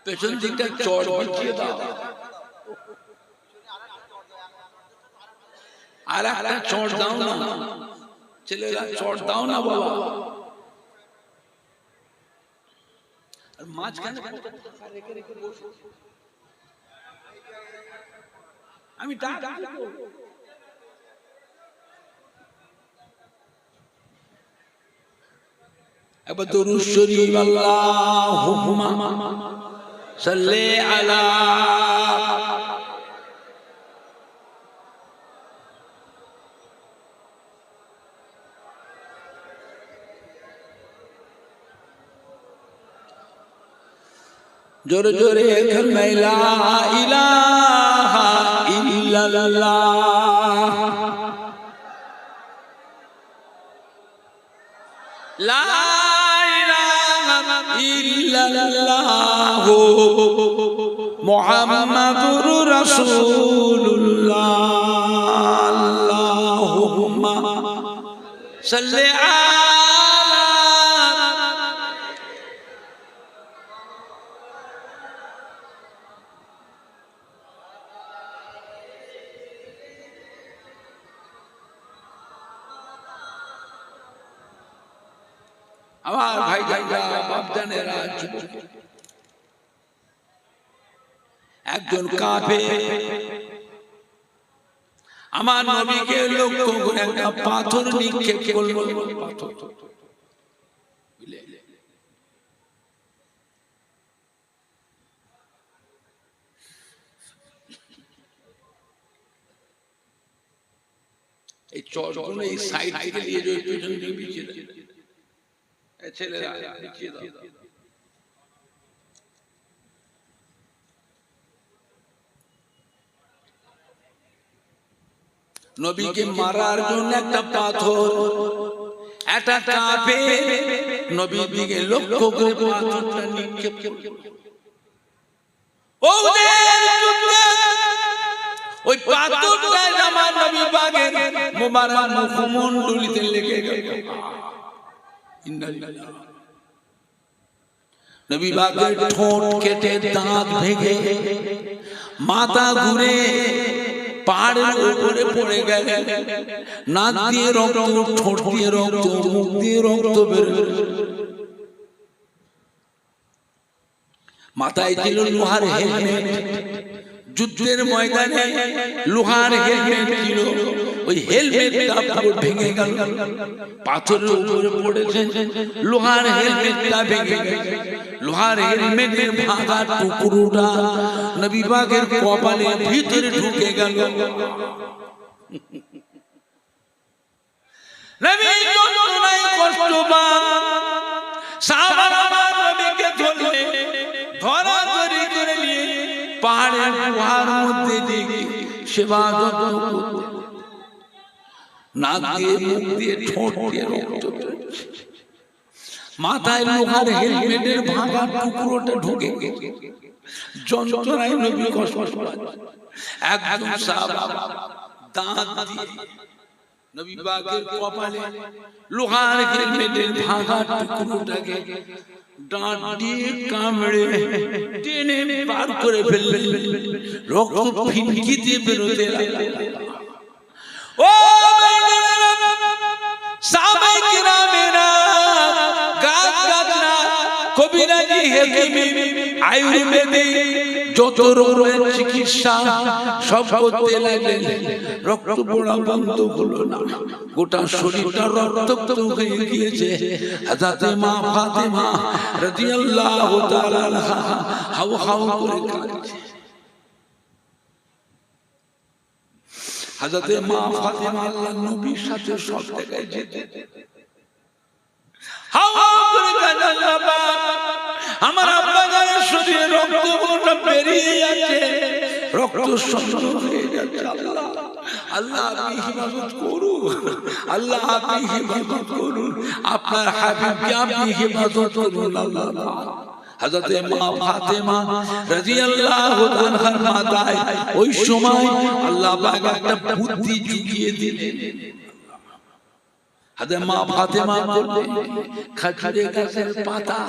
পেছন দিকটা চট বিছিয়ে দাও, আর একটা চট দাও না ছেলেরা, চট দাও না বাবা। আর মাঝখানে আমি একবার দরুদ শরীফ আল্লাহুম্মা সাল্লি আলা জোরে জোরে কালিমা লা ইলাহা ইল্লাল্লাহ, লা ইলাহা ইল্লাল্লাহ মুহাম্মাদুর রাসূলুল্লাহ। আল্লাহুম্মা সাল্লি আমার ভাই জানেরা বাপজানেরা, একজন কাফের আমার নবীকে লক্ষ্য করে একটা পাথর নিক্ষেপ করল। এই চরগুলো এই সাইড থেকে নিয়ে যাও, পেছন দিকে বিছিয়ে দাও, ছেলেরা বিছিয়ে দাও। নবীকে মারার জন্য একটা পাথর, একটা কাফের নবীর দিকে লক্ষ্য করে পাথরটা নিক্ষেপ করল। ওই পাথরটা আমার নবী পাকের মোবারক মুখমণ্ডলিতে লেগে গেল। নবী পাকের ঠোঁট কেটে, দাঁত ভেঙে, মাথা ঘুরে পাহাড়ের উপরে পড়ে গেল। নাক দিয়ে রক্ত, ঠোঁট দিয়ে রক্ত, মুখ দিয়ে রক্ত বের হলো। মাথায় ছিল লোহার হেলমেট, যুদ্ধের ময়দানে লোহার হেলমেট ছিল, ওই হেলমেটটা পুরো ভেঙে গেল। পাথরের উপরে পড়েছে, লোহার হেলমেটটা ভেঙে গেল। লোহার হেলমেটের ভাঙা টুকরোটা নবী পাকের কপালের ভিতরে ঢুকে গেল। নবী যন্ত্রণায় কষ্ট পান, সাহাবারা নবীকে ধরলে, ধরাধরি করে নিয়ে পাহাড়ের গুহার মধ্যে দিয়ে সেবা যত্ন করতে, নাক দিয়ে, মুখ দিয়ে, ঠোঁট দিয়ে রক্ত বেরোচ্ছে। মাথায় লোহার হেলমেটের ভাঙা টুকরোটা ঢুকে গেছে, যন্ত্রণায় নবী কষ্ট পাচ্ছেন। একজন সাহাবা দাঁত দিয়ে নবী পাকের কপালে লোহার হেলমেটের ভাঙা টুকরোটাকে দাঁত দিয়ে কামড়ে টেনে বার করে ফেললেন। রক্ত ফিনকি দিয়ে বেরোতে লাগলো। ও সাহাবায়ে কিরামেরা, গাছ-গাছরা, কবিরাজি, হেকিমি, আয়ুর্বেদিক যত রকমের চিকিৎসা সব করতে লাগলেন। রক্ত পড়া বন্ধ হলো না, গোটা শরীরটা রক্তাক্ত হয়ে গিয়েছে। হযরতে মা ফাতেমা রাদিয়াল্লাহু তাআলা আনহা হাউ হাউ করে কাঁদছে। হযরতে মা ফাতেমা আল্লাহর নবীর সাথে সব জায়গায় যেতেন। হাউ হাউ করে কাঁদলেন, বাবা আমার আব্বা গায়ের শরীরে রক্তটা বেরিয়ে যাচ্ছে, রক্ত সঞ্চয় হয়ে যাচ্ছে। আল্লাহ আল্লাহ আপনি হিফাজত করুন, আল্লাহ আপনি হিফাজত করুন, আপনার হাবিবকে আপনি হিফাজত করুন। আল্লাহ হযরতে মা ফাতেমা রাদিয়াল্লাহু আনহার মাথায় ওই সময় আল্লাহ পাক একটা বুদ্ধি জুগিয়ে দিলেন। হযরত মা ফাতেমা বললেন, খেজুরের গাছের পাতা,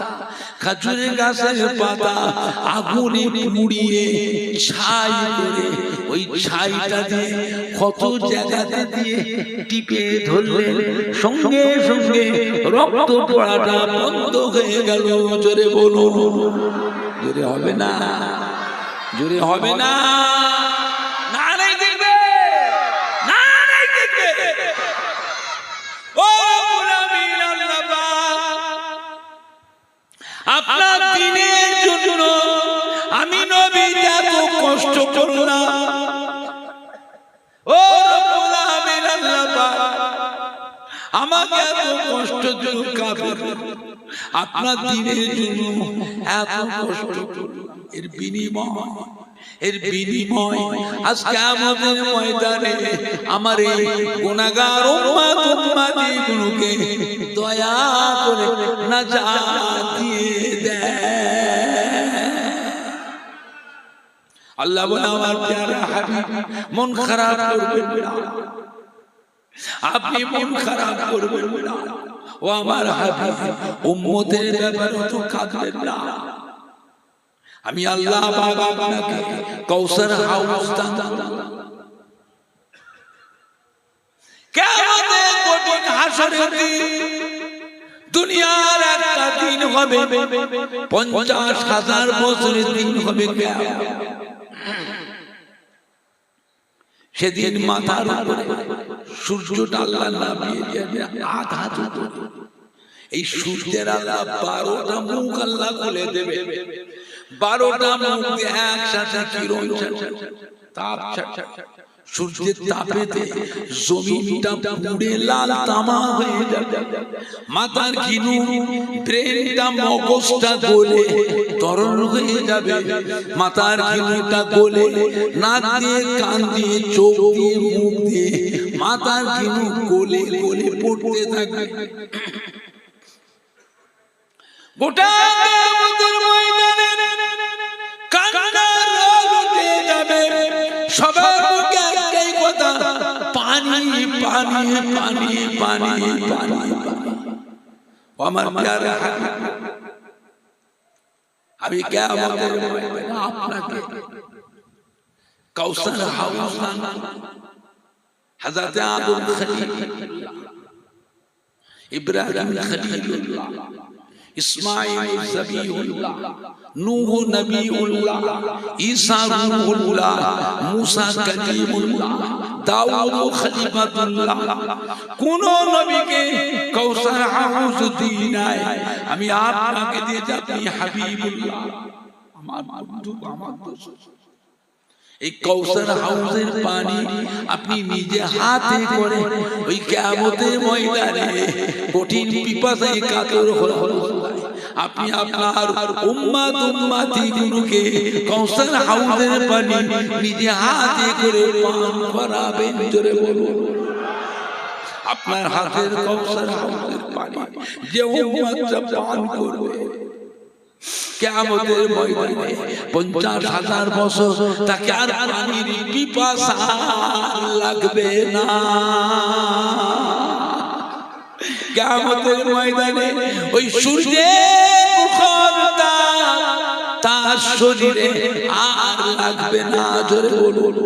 খেজুরের গাছের পাতা আগুনে পুড়িয়ে ছাই করে, ওই ছাইটা দিয়ে কত জায়গাতে দিয়ে টিপে ধরলেন, সঙ্গে সঙ্গে রক্ত পড়াটা বন্ধ হয়ে গেল। জোরে বলুন, জোরে হবে না, জোরে হবে না, নারাই দেখবে, নারাই দেখবে। ও গোলামীর আল্লাহ আপনার দ্বীনের জন্য আমি নবী এত কষ্ট করলাম। ও গোলামীর আল্লাহ আমার আমাকে এত কষ্ট দিল কাফের, আপনার দ্বীনের জন্য এত কষ্ট, এর বিনিময় আজ কিয়ামতের ময়দানে আমার এই গুনাহগার উম্মতগুলোকে দয়া করে নাজাত দিয়ে দেয়। আল্লাহ বলে আমার প্যারা হাবিব মন খারাপ করবেন না, আপনি মন খারাপ করবেন না, ও আমার হাবিব উম্মতের ব্যাপারে তো কাঁদবেন না। আমি আল্লাহ পাক আপনাকে কাউসার হাউস দান কিয়ামতের কঠিন হাসরের দিন, দুনিয়ার একটা দিন হবে 50,000 বছরের দিন হবে কিয়ামত। সেদিন মাথার উপরে সূর্যটা আল্লাহ নামিয়ে দেবে আধা দুটো, এই সূর্যের আল্লাহ 12টা মুখ আল্লাহ খুলে দেবে, 12টা মুখ দিয়ে একসাথে কিরণ তাপ সূর্যের তাপেতে জমিনটা পুড়ে লাল তামা হয়ে যাবে, মাথার ঘিনু ব্রেনটা মগজটা গলে তরল হয়ে যাবে, মাথার ঘিনুটা গলে নাক দিয়ে কান দিয়ে চোখ দিয়ে মুখ দিয়ে মাথার ঘিনু গলে গলে পড়তে থাকবে। গোটা কিয়ামতের ময়দানে কান্নার রোল উঠে যাবে, সবার মুখে একটাই কথা, পানি পানি পানি পানি পানি। আমার প্যারা হাবিব, আমি কিয়ামতের ময়দানে আপনাকে কাউসার হাউস দান, হযরত আদম খলিলুল্লাহ, ইব্রাহিম খলিলুল্লাহ, ইসমাঈল জবিহুল্লাহ, নূহ নবীউল্লাহ, ঈসা রূহুল্লাহ, মুসা কালিমুল্লাহ, দাউদ খলিফাতুল্লাহ, কোন নবীকে কাউসার হাউস দিই নাই, আমি আপনাকে দিয়েছি, আপনি হাবিবুল্লাহ, আমার বন্ধু, আমার দোস্ত। এই কাউসার হাউসের পানি আপনি নিজে হাতে করে ওই কিয়ামতের ময়দানে কঠিন পিপাসায় কাতর হয়ে আপনি আপনার উম্মতগুলোকে কাউসার হাউসের পানি নিজে হাতে করে পান করাবেন। জোরে বলুন, আপনার হাতের কাউসার হাউসের পানি যে উম্মতটা পান করবে কিয়ামতের ময়দানে 50,000 বছর তাকে আর পানির পিপাসা লাগবে না। কিয়ামতের ময়দানে ওই সূর্যের মুখটা তার শরীরে আর লাগবে না। জোরে বলুন,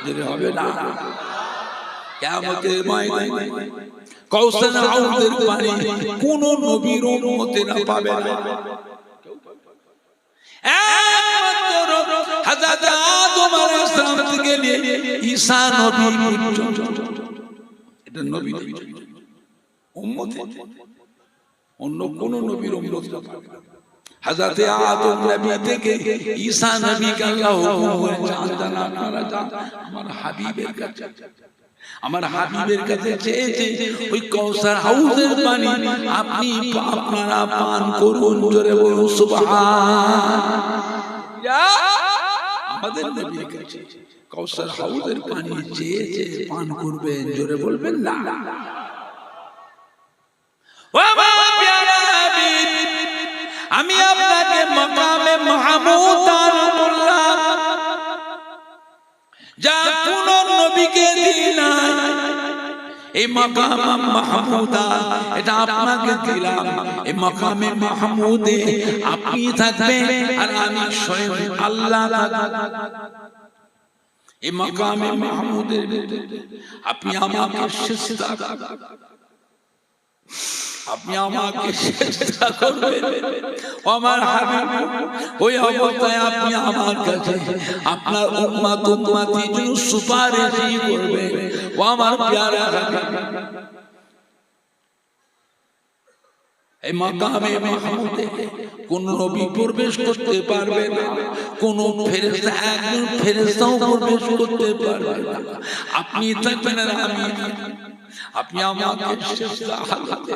জোরে হবে না। কিয়ামতের ময়দানে কাউসার হাউসের পানি কোন নবীর উম্মতেরা পাবে না, একমাত্র হযরত আদম আলাইহিস সালাম থেকে নিয়ে ঈসা নবী পর্যন্ত। এটা নবী উম্মত, অন্য কোন নবীর উম্মত পাবে না। হযরত আদম নবী থেকে ঈসা নবীকে আল্লাহ হুকুম করেছে, আপনারা যান আমার হাবিবের কাছে, আমার হাবিবের কাছে চেয়েছে ওই কাউসার হাউসের পানি আপনি আপনারা পান করুন। জোরে বলুন সুবহানাল্লাহ। আমাদের নবীর কাছে কাউসার হাউসের পানি চেয়েছে পান করবেন। জোরে বলবেন না। ও আমার প্যারা হাবিব, আমি আপনাকে মাকামে মাহমুদ দান করলাম, যা কোন নবীকে দিই নাই। এই মাকাম মাহমুদা এটা আপনাকে দিলাম। এই মাকামে মাহমুদে আপনি থাকবেন আর আমি স্বয়ং আল্লাহ থাকব। এই মাকামে মাহমুদের আপনি আমাকে সিজদা, আপনি আমাকে সিজদা করবেন। আমার হাবিব ওই অবস্থায় আপনি আমার কাছে আপনার উম্মতের জন্য সুপারিশ করবেন। ও আমার প্যারা হাবিব, এই মাকামে মাহমুদে কোন নবী প্রবেশ করতে পারবে না, কোন ফেরেশতা একজন ফেরেশতাও প্রবেশ করতে পারবে না। আপনি থাকবেন আর আমি, আপনি আমাকে শেষ হালাতে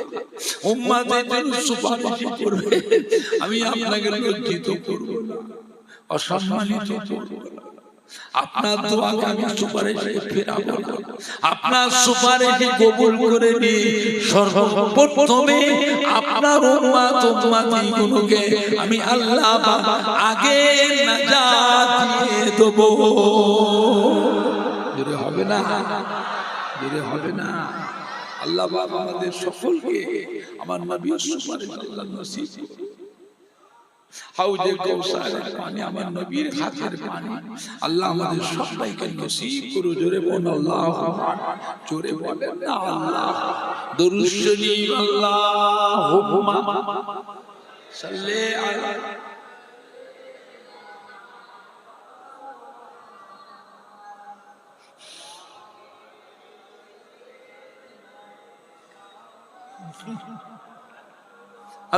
উম্মতের জন্য সুপারিশ করবেন, আমি আপনাকে লজ্জিত করব না, অসম্মানিত করব না। আপনার দোয়াকে আমি সুপারিশে ফেরাবো না, আপনার সুপারিশে কবুল করে নিয়ে সর্বপ্রথমে আপনার উম্মত উম্মতিগুলোকে আমি আল্লাহ আগে নাজাত দিয়ে দেব। জোরে হবে না, জোরে হবে না। আল্লাহ বাবা আমাদের সকলকে আমার নবীর সুপারিশ আল্লাহ নসিব করুন। হাউজে কাউসারের পানি আমার নবীর হাতের পানি আল্লাহ আমাদের সবাইকে নসিব করুন। জোরে বলেন আল্লাহুম্মা, জোরে বলেন না আল্লাহ। দরুদ শরীফ আল্লাহুম্মা সাল্লি আলা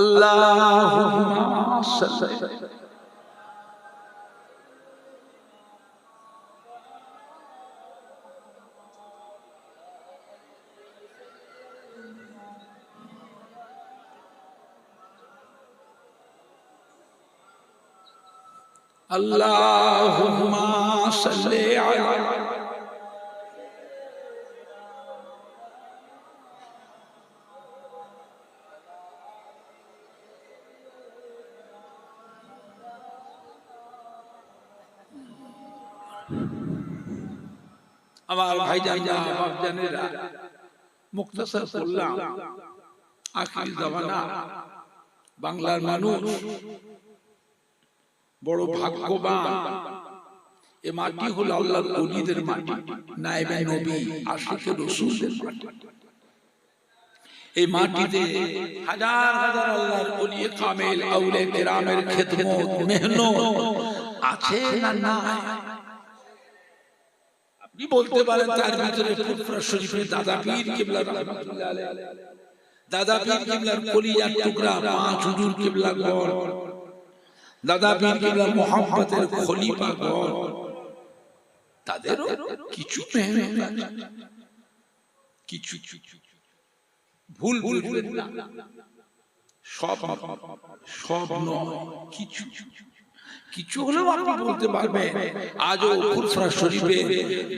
আল্লাহুম্মা সাল্লি আল্লাহুম্মা সাল্লি আলা আমার ভাইজানরা বাপজানেরা, মুক্তাসার করলাম আখির জামানা বাংলার মানুষ বড় ভাগ্যবান। এ মাটি হলো আল্লাহর ওলিদের মাটি, নায়েবে নবী আশিকে রাসূলের মাটি। এই মাটিতে হাজার হাজার আল্লাহর ওলি কামেল আউলিয়া কিরামের খিদমত মেহনত আছে না নাই? আপনি বলতে পারেন তার ভিতরে ফুরফুরা শরীফের দাদা পীর কিবলা রাহমাতুল্লাহ আলাইহি, দাদা পীর কিবলার কলিজার টুকরা পাঁচ হুজুর কিবলা গড়, দাদা পীর কিবলার মুহাব্বতের খলিফা গড়, তাদেরও কিছু মেহনত আছে, কিছু ভুল বুঝবেন না, সব সব নয়, কিছু কিছু হলেও আপনি বলতে পারবেন আজও ফুরফুরা শরীফে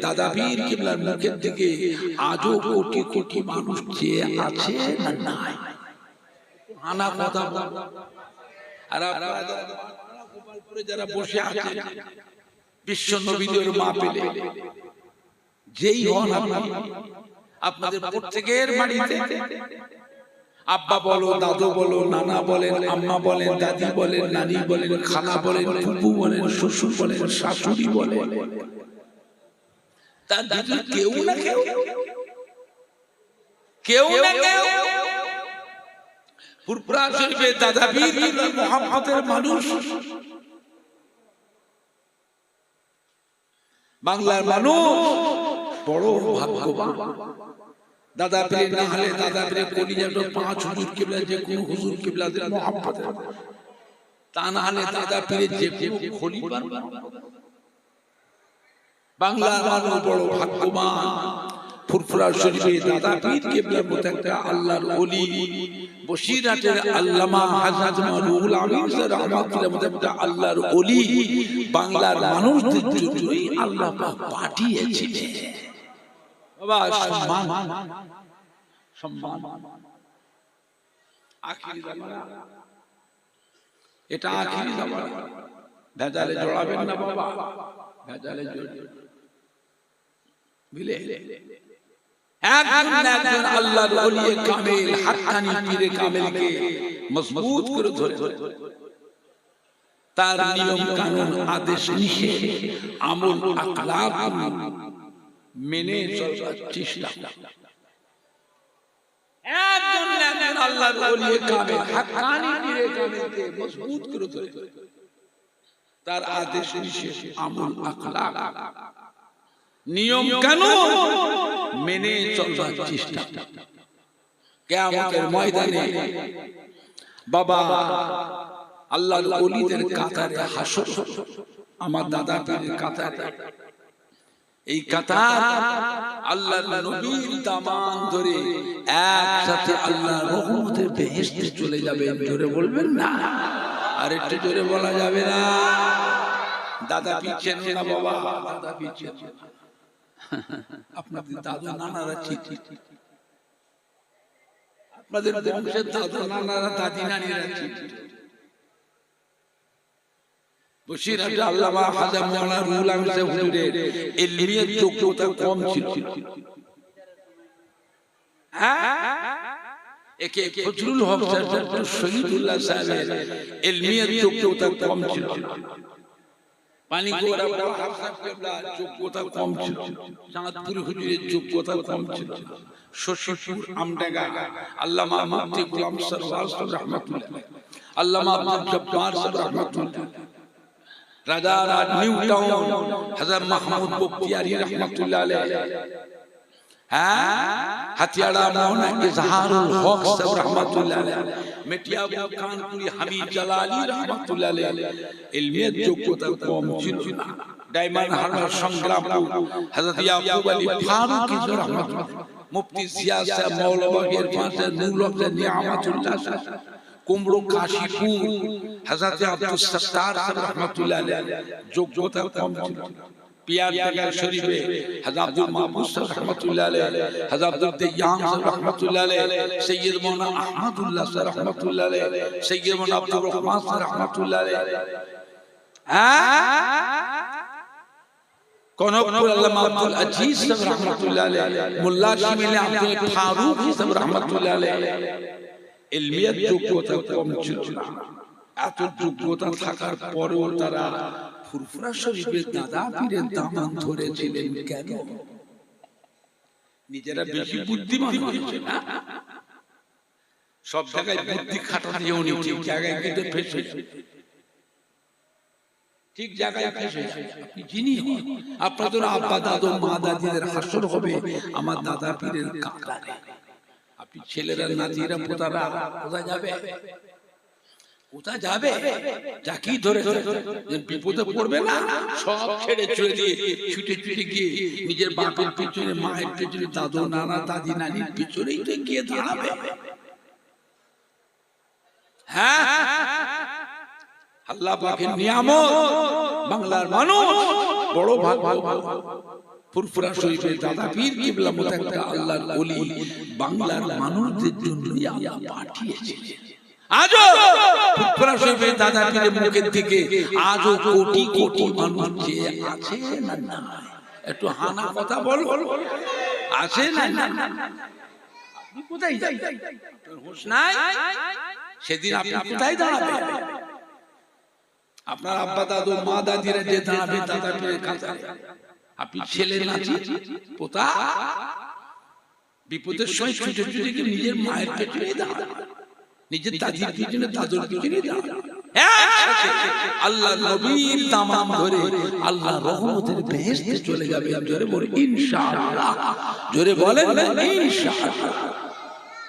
দাদা পীর কিবলার মুখের দিকে আজও কোটি কোটি মানুষ চেয়ে আছে না নাই? আনা কথা বল। আর আপনারা গোপালপুরে যারা বসে আছে বিশ্ব নবীদের মা পেলে যেই হন আপনি, আপনাদের প্রত্যেকের বাড়িতে আব্বা বলো, দাদু বলো, নানা বলেন, আম্মা বলেন, দাদি বলেন, নানি বলেন, খালা বলেন, ফুপু বলেন, শ্বশুর বলেন, শাশুড়ি বলেন, তার ভিতরে কেউ না কেউ ফুরফুরা শরীফে দাদা পীর কিবলার মুহাব্বতের মানুষ। বাংলার মানুষ বড় ভাগ্যবান। দাদা পীর না হলে দাদা পীরের কলিজাটা পাঁচ হুজুর কিবলা যে কোন হুজুর কিবলাদের মুহাব্বত, তা না হলে দাদা পীরের যে কোন খলিফা। বাংলার মানুষ বড় ভাগ্যবান। ফুরফুরা শরীফে দাদা পীর কিবলার মতো একটা আল্লাহর ওলি, বসিরহাটের আল্লামা হযরত রুহুল আমিন রাহমাতুল্লাহ মতো একটা আল্লাহর ওলি বাংলার মানুষদের জন্যই আল্লাহ পাক পাঠিয়েছিলেন। বাবা সম্মান সম্মান আখিরি জামানা, এটা আখিরি জামানা, ভেজালে জড়াবেন না বাবা, ভেজালে বুঝলে একজন আল্লাহর ওলি কামেল হাক্কানি পীরে কামেলকে মজবুত করে ধরে তার নিয়ম কানুন আদেশ নিষেধ আমল আখলাক মেনে চলার চেষ্টা। একজন আল্লাহর ওলি কামেল হাক্কানি পীরে কামেলকে মজবুত করে ধরে তার আদেশ নিষেধ আমল আখলাক নিয়ম কানুন মেনে চলার চেষ্টা। কিয়ামতের ময়দানে বাবা আল্লাহর ওলিদের কাতারে হাসর, আমার দাদা পীরের কাতারে, এই কাতার আল্লাহর নবীর দামান ধরে একসাথে আল্লাহর রহমতের বেহেশতে চলে যাবেন। জোরে বলবেন না? আর একটু জোরে বলা যাবে না? দাদা পিছেন না বাবা, দাদা পিছেন। আপনাদের দাদা নানারা চিঠি, আপনাদের বংশের দাদা নানারা দাদি নানিরা চিঠি। বসিরহাটে আল্লামা হাজা মাওলানা রুহুল আমিন সাহেব হুজুরের ইলমিয়াত যোগ্যতা কম ছিল। একে ফজলুল হক সাহেব, ডক্টর শহীদুল্লাহ সাহেবের ইলমিয়াত যোগ্যতা কম ছিল। পানিগোড়া বাহার সাহেবের যোগ্যতা কম ছিল। চাঁদপুর হুজুরের যোগ্যতা কম ছিল। শশীপুর আমডাঙ্গা আল্লামা মুফতি গোলাম সরওয়ার সাহেব রাহমাতুল্লাহ, আল্লামা আব্দুল জব্বার সাহেব রাহমাতুল্লাহ, রাজারহাট নিউ টাউন হযরত মাহমুদ বখতিয়ারি রাহমাতুল্লাহ আলাইহি, হাতিয়াড়া মাওলানা ইজহারুল হক সাহেব রাহমাতুল্লাহ আলাইহি, মেটিয়াবু কানপুরি হামিদ জালালি রাহমাতুল্লাহ আলাইহি ইলমিয়াত যোগ্যতা কম ছিল না। ডায়মন্ড হারবার সংগ্রামপুর হযরত ইয়াকুব আলী ফারুকী রাহমাতুল্লাহ, মুফতি জিয়া সাহেব মৌলবাগের পাশে নুরুল নিয়ামতুল্লাহ সাহেব, কুমড়ো কাশীপুর হযরত আব্দুস সাত্তার সাহেব রাহমাতুল্লাহ আলাইহি যোগ্যতা কম ছিল। পিয়ারবাজার শরীফে হযরত আব্দুল মাহমুদ সাহেব রাহমাতুল্লাহ আলাইহি, হযরত আব্দুল দাইয়ান সাহেব রাহমাতুল্লাহ আলাইহি, সৈয়দ মাওলানা আহমদুল্লাহ সাহেব রাহমাতুল্লাহ আলাইহি, সৈয়দ মাওলানা আব্দুর রহমান সাহেব রাহমাতুল্লাহ আলাইহি, কনকপুর আল্লামা আব্দুল আজিজ সাহেব রাহমাতুল্লাহ আলাইহি, মোল্লা শিমিলে আব্দুল ফারুক সাহেব রাহমাতুল্লাহ আলাইহি ইলমিয়াত যোগ্যতা কম ছিল না। এত যোগ্যতা থাকার পরেও তারা ফুরফুরা শরীফের দাদা পীরের দামান ধরেছিলেন কেন? নিজেরা বেশি বুদ্ধিমান হয়েছে না? সব জায়গায় বুদ্ধি খাটাতে উনি ঠিক জায়গায় কিন্তু ফেসে, ঠিক জায়গায় ফেসে। আপনি যিনি হন, আপনাদের আব্বা দাদু মা দাদিদের হাসর হবে আমার দাদা পীরের কাতারে। আপনি ছেলেরা নাতিরা পোতারা কোথায় যাবে? কোথায় যাবে? চাকি ধরে বিপদে পড়বে না? সব ছেড়ে চলে দিয়ে ছুটে ছুটে গিয়ে নিজের বাপের পিছনে, মায়ের পিছনে, দাদু নানা দাদি নানির পিছনেই তো গিয়ে দাঁড়াবে। হ্যাঁ, আল্লাহ পাকের নিয়ামত। বাংলার মানুষ বড় ভাগ্যবান। ফুরফুরা শরীফের দাদা পীর কিবলা মুতাক্কা আল্লাহর ওলি বাংলার মানুষদের জন্যই আল্লাহ পাঠিয়েছিলেন। আজও ফুরফুরা শরীফের দাদা পীরের মুখের থেকে আজও কোটি কোটি মানুষ যে আছে না না, একটু হানা কথা বল, আছে না না? আপনি কোথায় যাবেন? হোশ নাই? সেদিন আপনি কোথায় দাঁড়াবেন? আপনার আব্বা দাদু মা দাদিরা যে দাঁড়াবে দাদা পীরের কাতারে, আপনি ছেলে নাতি পোতা বিপদের সময় ছুটে ছুটে গিয়ে নিজের মায়ের পেছনে দাঁড়াবে, নিজের দাদির পিছনে দাদুর পিছনে দাঁড়াবে। আল্লাহ নবীর দামান ধরে আল্লাহ রহমতের বেহেশতে চলে যাবে। জোরে বলে ইনশাআল্লাহ, জোরে বলেন না ইনশাআল্লাহ।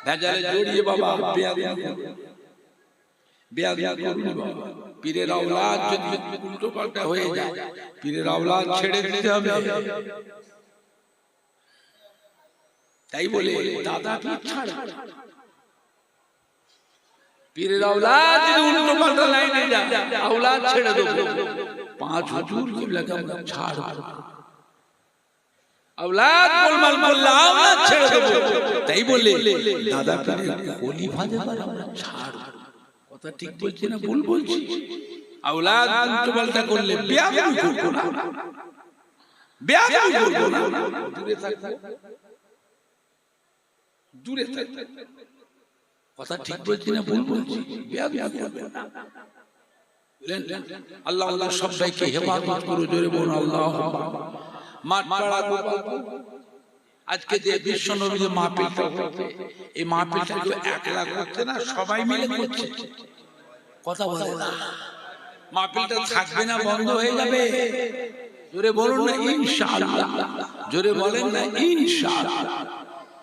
ভেজালে জড়িয়ে বাবা বেয়াদবি করুন বাবা। পীরের আওলাদ যদি উল্টো পাল্টা হয়ে যায়, পীরের আওলাদ ছেড়ে দিতে হবে। তাই বলে দাদা পীর ছাড়, পীরের আওলাদ যদি উল্টো পাল্টা লাইনে যায়, আওলাদ ছেড়ে দেব। পাঁচ হুজুর কিবলাকে আমরা ছাড়, আওলাদ গোলমাল করলে আওলাদ ছেড়ে দেব। তাই বলে দাদা পীরের খলিফা যাবার আমরা ছাড়। কথা ঠিক বলছি না ভুল বলছি? আওলাদ উল্টো পাল্টা করলে বেয়াদবি করব না, বেয়াদবি করব না, দূরে থাকবো, দূরে থাকবো। কথা ঠিক বলছি না ভুল বলছি? বেয়াদবি করব না। আল্লাহ আল্লাহ সবাইকে হেফাজত করো। জোরে বলুন আল্লাহ। মাঠপাড়া গোপালপুর আজকে যে বিশ্ব নবীর মাহফিলটা হচ্ছে, এই মাহফিলটা তো একলা করছে না, সবাই মিলে করছে। কথা বলে না, মাহফিলটা থাকবে না, বন্ধ হয়ে যাবে। জোরে বলুন না ইনশাআল্লাহ, জোরে বলেন না ইনশাআল্লাহ।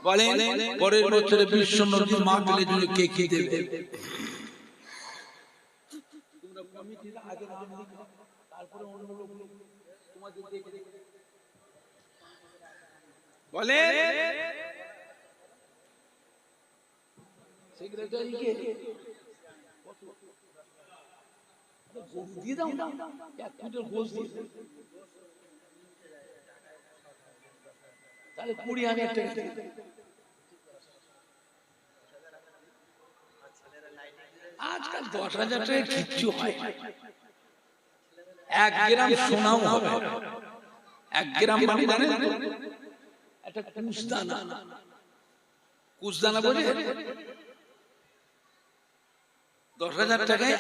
বলেন পরের বছরে বিশ্ব নবীর মাহফিলের জন্য কে কি দেবে? কমিটির আগে নাম লিখো, তারপরে অন্য লোক তোমাদের দেখে বলে সেক্রেটারিকে দিয়ে দাও, 1 কুইন্টাল গোশ দিয়ে তাহলে 20,000 টাকা। আজকাল 10,000 টাকা কিচ্ছু হয়, 1 গ্রাম সোনাও হবে। 1 গ্রাম মানে জানেন একটা কুশদানা, কুশদানা বলে 10,000 টাকায়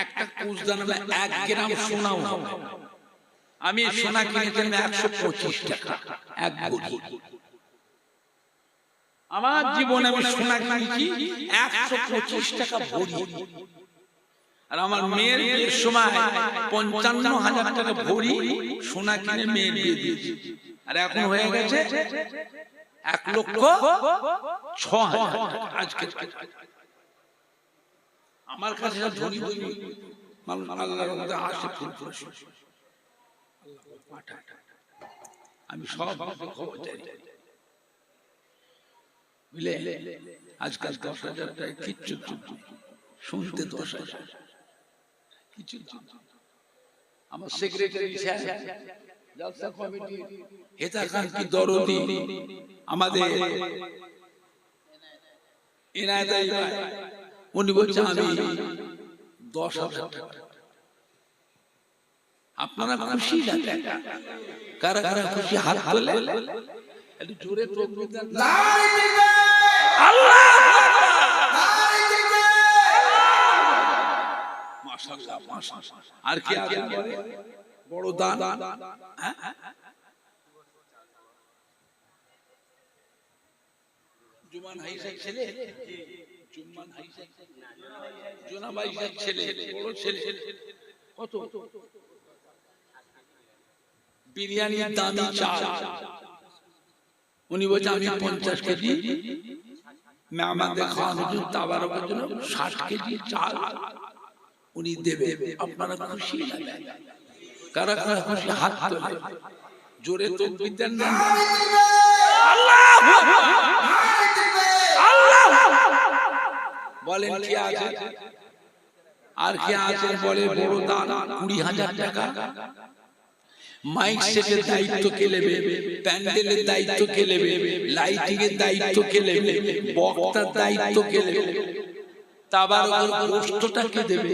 একটা কুশদানা বা 1 গ্রাম সোনাও হবে। আমি সোনা কিনেছিলাম 125 টাকা 1 ভরি। আমার জীবনে আমি সোনা কিনেছি 125 টাকা ভরি। আর আমার মেয়ের বিয়ের সময় 55,000 টাকা ভরি সোনা কিনে মেয়ে বিয়ে দিয়েছি। আর এখন হয়ে গেছে 1,06,000 আজকে। আমার কাছে ধনী ধনী মানুষ আল্লাহর মধ্যে আসে ফুল ফুল, আমি সব খবর চাই বুঝলে। আজকাল 10,000 টাকা কিচ্ছু শুনতে 10,000 কিছু। আমার সেক্রেটারি সাহেব জলসা কমিটি হেতা খান কি দরদি, আমাদের ইনায়েত আলী ভাই, উনি বলছেন আমি 10,000 টাকা। আপনারা খুশি না? কারা কারা খুশি হাত তোলে একটু জোরে তাকবীর দেন। আল্লাহু আকবার, মাশাআল্লাহ মাশাআল্লাহ। আর কি আগে বড় দান, জুমান হাইসা ছেলে, জুমান হাইসা জোনাব হাইসা ছেলে, বড় ছেলে কত বিরিয়ানির দামি চাল, উনি বলছে আমি 50 কেজি মেহমানদের খাওয়ানোর জন্য তাবারকের জন্য 60 কেজি চাল উনি দেবে। আপনারা খুশি না? কারা কারা খুশি হাত তোলে, জোরে তাকবীর দেন না। আল্লাহু আল্লাহু বলেন কি আছে আর কি আছে? বলে বড় দান 20,000 টাকা। মাইক সেটের দায়িত্ব কে নেবে? প্যান্ডেলের দায়িত্ব কে নেবে? লাইটিং এর দায়িত্ব কে নেবে? বক্তার দায়িত্ব কে নেবে? তাবারকের গোশতটা কে দেবে?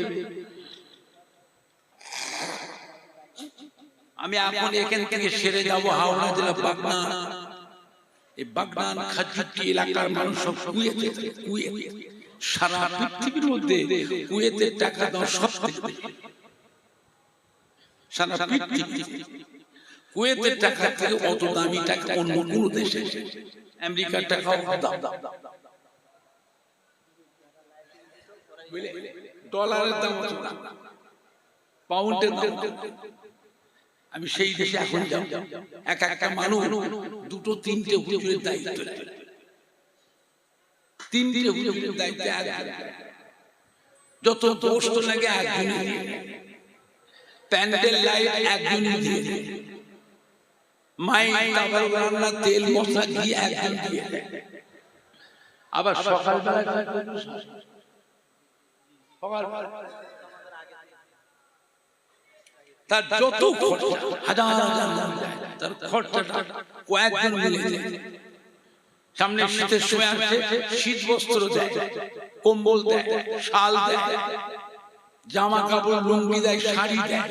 আমি এখন এখান থেকে সেরে যাব হাওড়া জেলা বাগনান। এই বাগনান খাজুটি এলাকার মানুষ সব কুয়েতে, কুয়েত সারা পৃথিবীর মধ্যে কুয়েতের টাকা দাও সব থেকে, সারা পৃথিবী কুয়েতের টাকা থেকে অত দামি টাকা অন্য কোন দেশে, আমেরিকার টাকাও দাও, ডলারের দাম, পাউন্ডের দাম। আমি সেই দেশে এখন যাব, এক একটা মানুষ 2-3টে হুজুরের দায়িত্ব, 3টে হুজুরের দায়িত্ব, যত দোস্ত লাগে একজনই, প্যান্ডেল লাইট একজনই দিয়ে, মাইক তাবার রান্না তেল মশলা ঘি একজন দিয়ে, আবার সকালবেলা তার যত হাজার হাজার তার খরচাটা কয়েকজন মিলে দেয়। সামনে শীতের সময় আসছে, শীত বস্ত্র দেয়, কম্বল দেয়, শাল দেয়, জামা কাপড় লুঙ্গি দেয়, শাড়ি দেয়,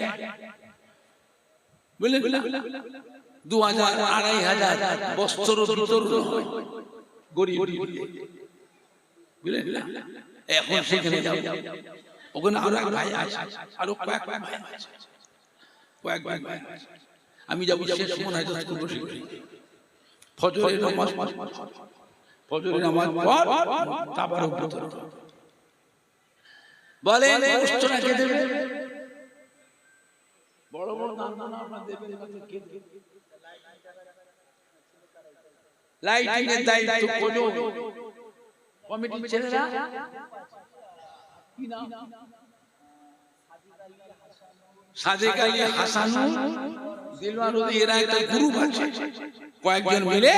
বুঝলেন? 2,000-2,500 বস্ত্র বিতরণ হয় গরিব, বুঝলেন? এখন সেখানে যাব, ওখানে আরো এক ভাই আছে, আরো কয়েক ভাই আছে, কয়েক ভাই আছে। আমি যাবো শেষ মনে হয় ফজরের নামাজ, ফজরের নামাজ পর তাবারক বিতরণ। বলেন গোশতটা কে দেবে? বড় বড় দান আপনারা দেবেন, কে দেবে? লাইটিং এর দায়িত্ব কোন কমিটির ছেলেরা, কি নাম? সাদেক আলী হাসানুল দিলওয়ার এরা একটা গ্রুপ আছে, কয়েকজন মিলে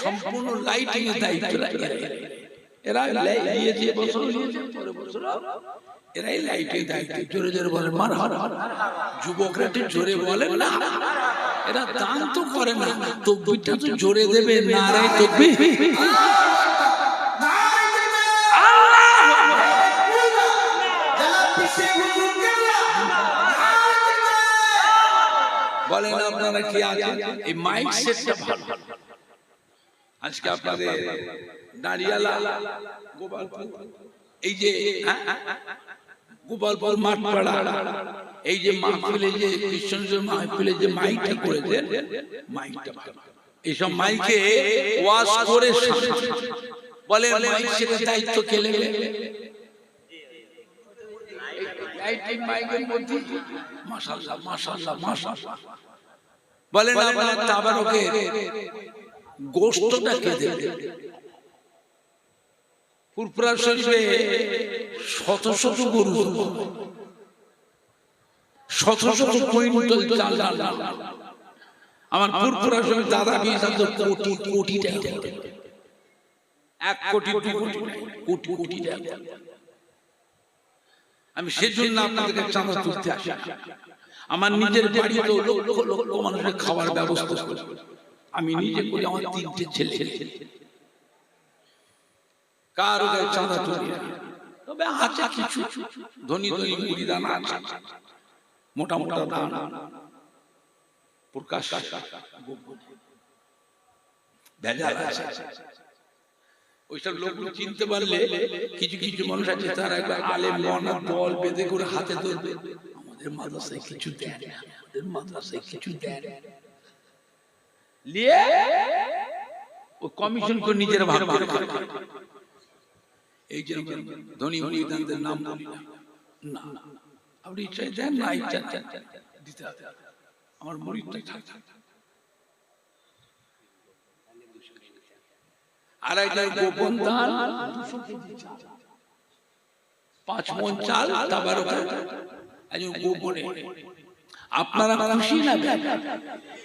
সম্পূর্ণ লাইটিং এর দায়িত্ব রাখে। এরা লিয়েছে বছর লিয়েছে, পরে বছর এরাই লাইটিং দায়িত্ব। জোরে জোরে বলেন মারহাবা। যুবকরা একটু জোরে বলেন না, এরা দান তো করে না, তকবীরটা তো জোরে দেবে, নারায়ে তাকবীর। বলেন আপনারা কি আছে? এই মাইক সেটটা ভালো। আজকে আপনাদের দাঁড়িয়ালা গোপালপুর, এই যে গোপালপুর মাঠপাড়া, এই যে মাহফিলে যে কৃষ্ণচন্দ্র মাহফিলে যে মাইকটা করেছেন, মাইকটা ভালো। এইসব মাইকে ওয়াজ করে বলেন মাইক সেটের দায়িত্ব কে নেবে? লাইটিং মাইকের মধ্যে মাশাআল্লাহ মাশাআল্লাহ মাশাআল্লাহ। বলেন আপনারা তাবারকের গোশতটা কে দেবে? ফুরফুরা শরীফে শত শত গরু, শত শত কুইন্টাল চাল। আমার ফুরফুরা শরীফ দাদা বিয়েছে তো কোটি কোটি টাকা, 1 কোটি 2 কোটি কোটি কোটি টাকা। আমি সেজন্য আপনাদেরকে চাঁদা তুলতে আসি। আমার নিজের বাড়িতেও লক্ষ লক্ষ মানুষের খাওয়ার ব্যবস্থা করি, আমি নিজে করি, আমার 3টে ছেলে। কারো গায়ে চাঁদা তুলি না, তবে আছে কিছু ধনী ধনী মুরিদান আছে, মোটা মোটা দান প্রকাশ ভেজাল আছে। ওইসব লোকগুলো চিনতে পারলে কিছু কিছু মানুষ আছে, তারা একটা আলেম মনা দল বেঁধে করে হাতে ধরবে, আমাদের মাদ্রাসায় কিছু দেন, আমাদের মাদ্রাসায় কিছু দেন, নিয়ে ও কমিশন করে নিজের ভাগ করে খায়। এই যে ধনী মুরিদানদের নাম বলি না, আপনি ইচ্ছা দেন না ইচ্ছা দিতে হবে, আমার মুরিদটা থাকে। আর একটা গোপন দান 5 মণ চাল তাবারকে একজন গোপনে। আপনারা খুশি না?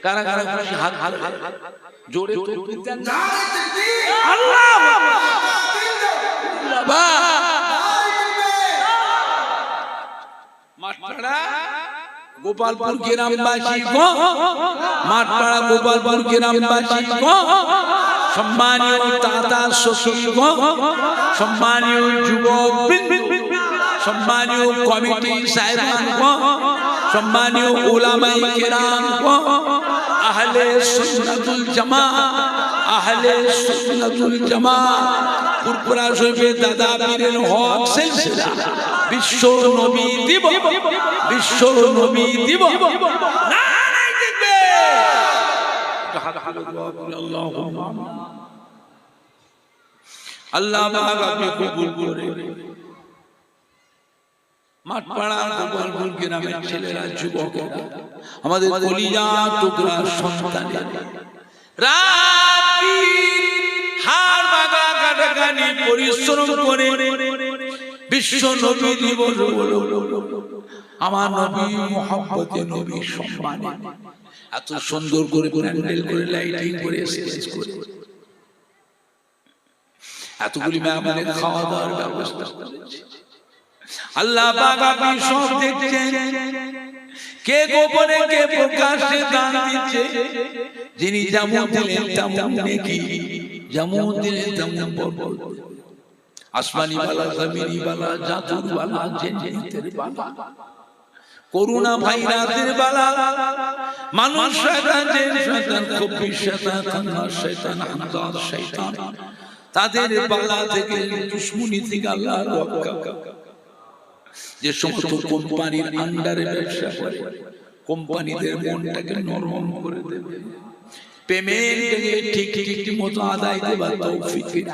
কারা কারা খুশি? হাত হাত জোরে তাকবীর দেন না। আল্লাহু আকবার। মাঠপাড়া গোপালপুর গ্রামবাসী গো, মাঠপাড়া গোপালপুর গ্রামবাসী গো, সম্মানীয় দাদা শ্বশুর গো, সম্মানীয় যুবকবৃন্দ, সম্মানীয় কমিটি সাহেবান গো, সম্মানীয় উলামায়ে কেরাম গো, আহলে সুন্নাতুল জামাত, আহলে সুন্নাতুল জামাত, ফুরফুরা শরীফের দাদা পীরের হক সিলসিলা, বিশ্ব নবী দিবস, বিশ্ব নবী দিবস। নারায়ে তাকবীর। আল্লাহ পাক আপনি কবুল করে। মাঠপাড়া গোপালপুর গ্রামের ছেলেরা, যুবকেরা, আমাদের কলিজা টুকরা সন্তানেরা রাতি হাড় ভাঙা কাটাকানি পরিশ্রম করে বিশ্ব নবী দিবস আমার নবী মুহাম্মদে নবী সম্মানে এত সুন্দর করে প্যান্ডেল করে লাইটিং করে স্টেজ করে এতগুলি মেহমানের খাওয়া দাওয়ার ব্যবস্থা করেছে। আল্লাহ পাক আপনি সব দেখছেন, কে গোপনে কে প্রকাশ্যে দান দিচ্ছে। যিনি যেমন দিলেন তেমন নেকি, যেমন দিলেন তেমন বরকত। আসমানি বালা, জমিনি বালা, জাদুর বালা, জিন্নাতের বালা, করোনা ভাইরাসের বালা, মানুষ শয়তান, জিন শয়তান, খবিস শয়তান, খান্নাস শয়তান, হামদার শয়তান, তাদের বালা থেকে, দুশমনি থেকে আল্লাহ রক্ষা। যে সমস্ত কোম্পানির আন্ডারে ব্যবসা করে, কোম্পানিদের মনটাকে নরম করে দেবে, পেমেন্টকে ঠিক ঠিক মতো আদায় দেবার তৌফিক দিন।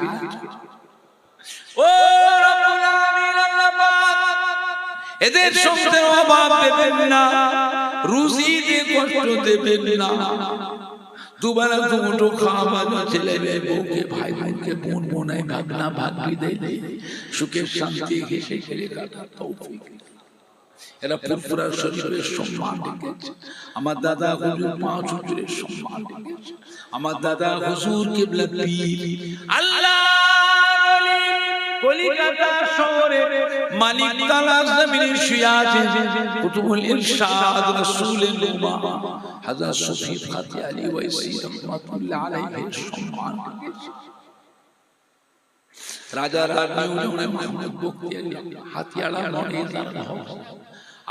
ও রব্বুল আলামিন, আল্লাহ পাক এদের সঙ্গে অভাব দেবেন না, রুজিতে কষ্ট দেবেন না। দুবেলা দুমুঠো খাওয়া, ছেলে মেয়ে, বউকে, ভাই বোনকে, বোন বোনাই, ভাগনা ভাগ্নি দেয়, সুখের শান্তি হেসে খেলে কাটার তৌফিক। এরা ফুরফুরা শরীফের সম্মান রেখেছে, আমার দাদা হুজুর পাঁচ হুজুরের সম্মান রেখেছে, আমার দাদা হুজুর কিবলা পীর আল্লাহ কলিকাতা শহরে মানিকতলা জমিনে শুয়ে আছেন কুতুবুল ইরশাদ রাসূলের উম্মাহ হযরত সুফি ফাতি আলী ওয়াইসি রাহমাতুল্লাহ আলাইহির সম্মান রেখেছে। রাজা রানী উনি মোহাম্মদ বখতিয়ার হাতিয়াড়া নয় জানা হোক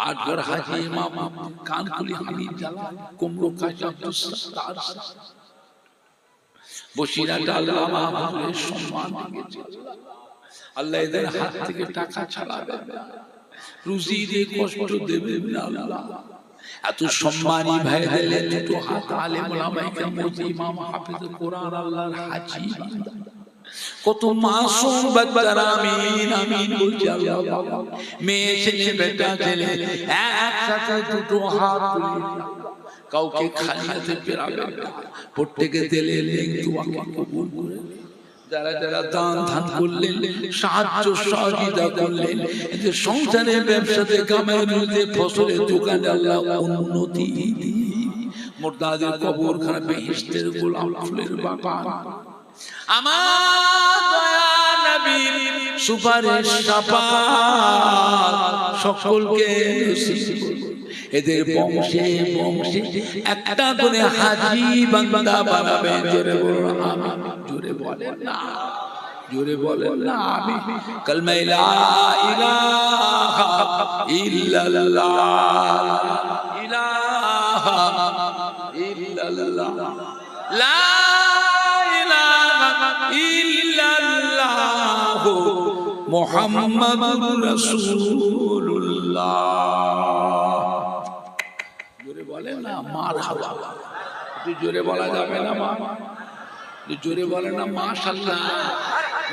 আটগড় হাজি ইমাম কানকুলি হামিদ জালাল কুমরো কাশি আব্দুস সাত্তার বসিরহাট আল্লামা হুজুরের সম্মান রেখেছে। আল্লাহ এদের হাত থেকে টাকা ছাড়াবে না, রুজি দিয়ে কষ্ট দেবে না আল্লাহ। এত সম্মানী ভাই দিলে দুটো হাত আলেম ওলামায়ে কেরাম ইমাম হাফেজ কোরআন আল্লাহর হাজি কত মাসুম বাচ্চারা আমিন আমিন বলছে আল্লাহ। মেয়ে ছেলে বেটা ছেলে একসাথে দুটো হাত তুলে কাউকে খালি হাতে ফেরাবে না, প্রত্যেকে দিলে দোয়াকে কবুল করে। যারা যারা দান ধান করলেন, সাহায্য সহযোগিতা করলেন, এদের সংসারে ব্যবসাতে কামাইতে ফসলের দোকানে আল্লাহ উন্নতি মুর্দাদের কবরখানা বেহেশতের গোলাপ ফুলের বাগান আমার দয়া নবীর সুপারিশ শাফাত সকলকে নসিব করুন। এদের বংশে বংশে একটা করে হাজী বান্দা বানাবে। জোরে বলুন আমিন। জোরে বলেন না, জোরে বলেন না আমিন। কালমা লা ইলাহা ইল্লাল্লাহ, ইলাহা ইল্লাল্লাহ, লা ইল্লাল্লাহু মুহাম্মাদুর রাসূলুল্লাহ। জোরে বলেন না মারহাবা। একটু জোরে বলা যাবে না মা? জোরে বলে না মাশাআল্লাহ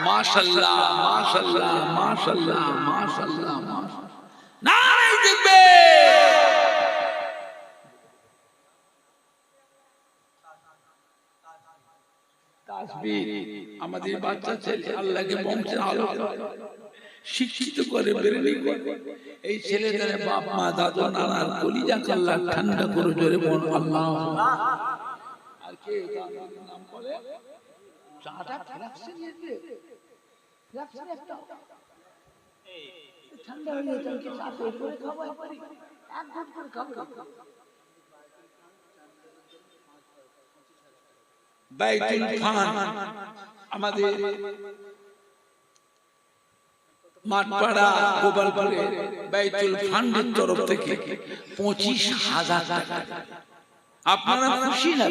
মাশাআল্লাহ মাশাআল্লাহ মাশাআল্লাহ মাশাআল্লাহ। নারায়ে তাকবীর। আমাদের বাচ্চা ছেলে আল্লাহকে বংশের আলো শিক্ষিত করে বেরেনি করে। এই ছেলেদের বাপ মা দাদু নানার কলিজাকে আল্লাহ ঠান্ডা করে জোরে বল আল্লাহ। আর কে নাম বলে চাটা রাখছেন রাখছেন একটা ঠান্ডা হয়ে যায় কি চা করে খাওয়া পারি এক ঘট করে খাওয়া। বাইতুল ফান আমাদের মাঠপাড়া গোপালপুরে বাইতুল ফান্ডের তরফ থেকে 25,000 টাকা। আপনারা খুশি না?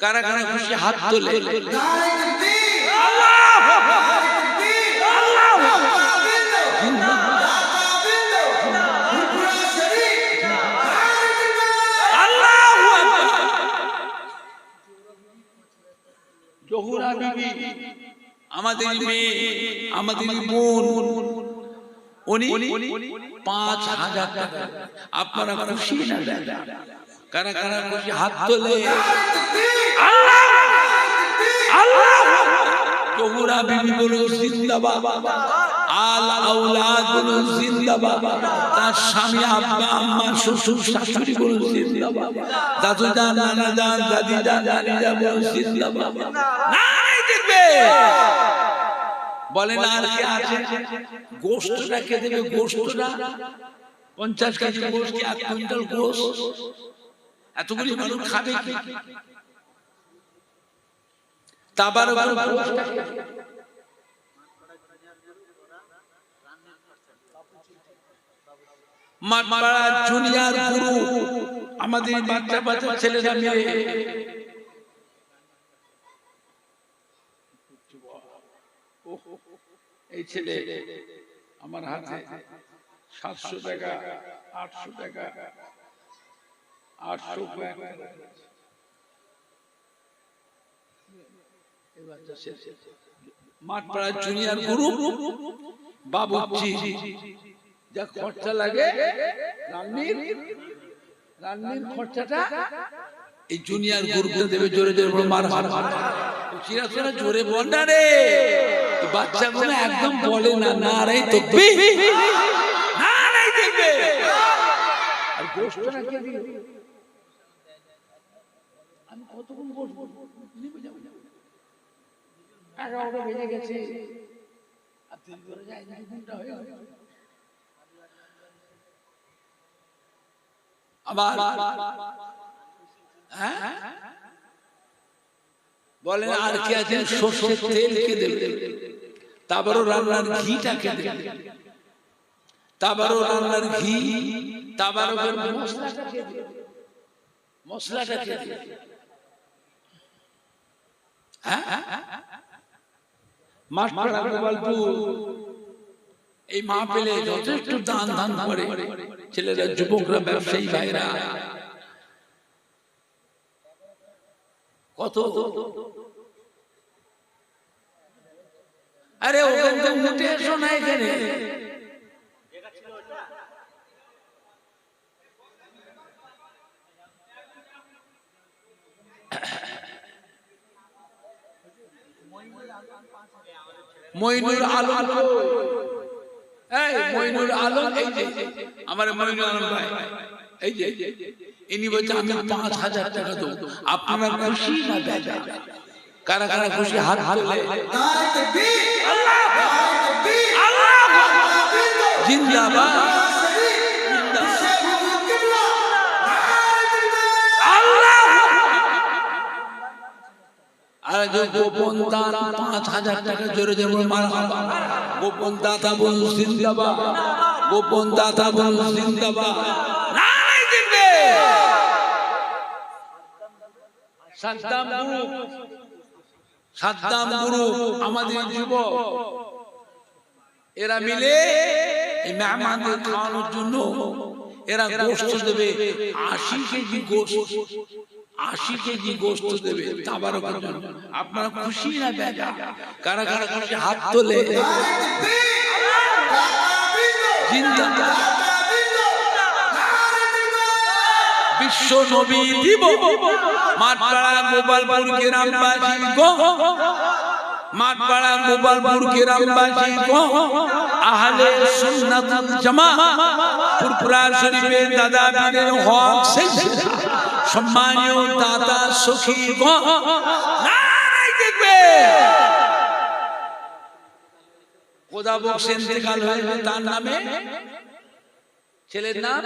কারা কারা খুশি হাত তোলে। আল্লাহু আকবার আল্লাহু আকবার। জহুরা বিবি আমাদের মেয়ে আমাদের বোন উনি 5,000 টাকা। আপনারা খুশি না? কারা কারা খুশি হাত তোলে। আল্লাহ আল্লাহ। জহুরা বিবি বলো জিন্দাবাদ, আল আওলাদ বলো জিন্দাবাদ, তার স্বামী আব্বা আম্মা শ্বশুর শাশুড়ি বলো জিন্দাবাদ, দাদু জান নানা জান দাদি জান নানি জান বলো জিন্দাবাদ। নারায়ে তাকবীর। বলেন আর কি আছে? গোশতটা কে দেবে? গোশতটা 50 কেজি গোশত, 1 কুইন্টাল গোশত এতগুলি মানুষ খাবে কি? তাবারক মাঠপাড়া জুনিয়র গুরু আমাদের বাচ্চা বাচ্চা ছেলেরা মিলে এই ছেলে আমার হাতে 700 টাকা 800 টাকা 800 টাকা মাঠপাড়া জুনিয়র গুরু বাবুজি যা খরচা লাগে রান্নির খরচাটা এই জুনিয়র গ্রুপটা দেবে। জোরে জোরে বলো মারহাবা। চিরাচরা জোরে বল না রে, বাচ্চাগুলো একদম বলে না। নারায়ে তাকবীর নারায়ে তাকবীর। গোশত না কে দিল? আমি কতক্ষণ বসবো? 11টা বেজে গেছে, আর 3 করে যায় 2 ঘন্টা হয়ে গেল। আবার বলেন আর কি আছে? সরষের তেল কে দেবে? তারপরও রান্নার ঘিটা কে দেবে? তারপরও রান্নার ঘি, তারপরও মশলাটা কে দেবে? মশলাটা কে দেবে? মাঠপাড়া গোপালপুর এই মাহফিলে যথেষ্ট দান দান করে ছেলেরা, যুবকরা, ব্যবসায়ী ভাইরা। কত আরে ওখান থেকে উঠে এসো না এখানে। মইনুর আলম, এই মইনুর আলম, এই যে আমার মইনুর আলম ভাই, এই যে ইনি বলছে আমি 5000 টাকা দেব। আপনারা খুশি না বেজা? কারা কারা খুশি হাত তুলে। নারে তাকবীর, আল্লাহু আকবার, আল্লাহু আকবার, জিন্দাবাদ, আর যে গোপন দান 5000 টাকা জোরে জোরে মারহাবা। গোপন দাতা বল জিন্দাবাদ, গোপন দাতা বল জিন্দাবাদ, নারে তাকবীর। সাদ্দাম গ্রুপ আমাদের যুবক, এরা মিলে এই মেহমানদের খাওয়ানোর জন্য এরা গোশত দেবে 80 কেজি গোশত, 80 কেজি গোশত দেবে তাবারকের জন্য। আপনারা খুশি না বেজা? কারা কারা খুশি হাত তোলে। জিন্দাবাদ, বিশ্ব নবী দিব মাঠপাড়া গোপালপুর গ্রামবাসী গো, মাঠপাড়া গোপালপুর গ্রামবাসী গো, আহলে সুন্নাত জামাত ফুরফুরা শরীফের দাদা পীরের হক সম্মানীয় দাদা সখী গো, নারে তাকবীর। খোদা বখশ ইন্তেকাল হয়েছে, তার নামে ছেলের নাম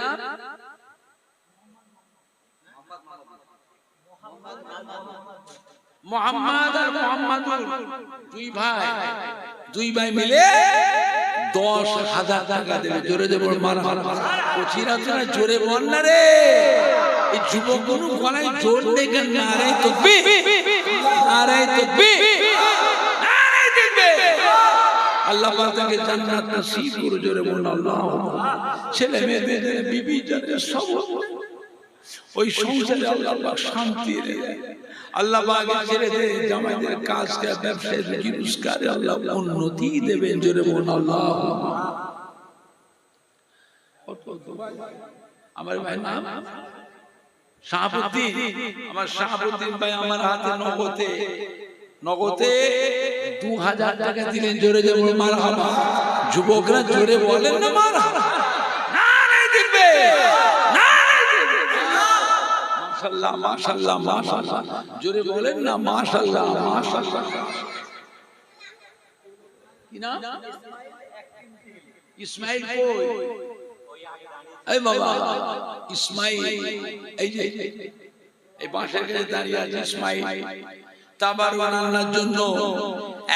মোহাম্মদ আর মোহাম্মদুল, দুই ভাই মিলে 10,000 টাকা দেবে। জোরে দেব মারহাবা। কচিরা তোরা জোরে বল না রে, এই যুবকগুলো গলায় জোর দেখে নারে তাকবীর, নারে তাকবীর, নারে তাকবীর। আল্লাহ পাক তাকে জান্নাত নসিব করে। জোরে বল আল্লাহুম্মা। ছেলে মেয়েদের বিবি যাদের সব ওই সংসারে আল্লাহ পাক শান্তি দেয়। আল্লাহ পাক ছেলেদের জামাইদের কাজকে, ব্যবসায়, রুজি রোজগারে আল্লাহ উন্নতি দেবেন। জোরে বল আল্লাহুম্মা। আমার ভাই নাম শাহাবুদ্দিন, আমার শাহাবুদ্দিন ভাই আমার হাতে নগদে 2000 টাকা দিলেন। জোরে জোরে বল মারহাবা। যুবকরা জোরে বলেন না মারহাবা, নারে তাকবীর, মাশাআল্লাহ, মাশাআল্লাহ, মাশাআল্লাহ, জোরে বলেন না মাশাআল্লাহ, মাশাআল্লাহ। কি নাম? ইসমাইল কই? এই বাবা ইসমাইল, এই যে এই পাশের কাছে দাঁড়িয়ে আছে ইসমাইল। তাবারক রান্নার জন্য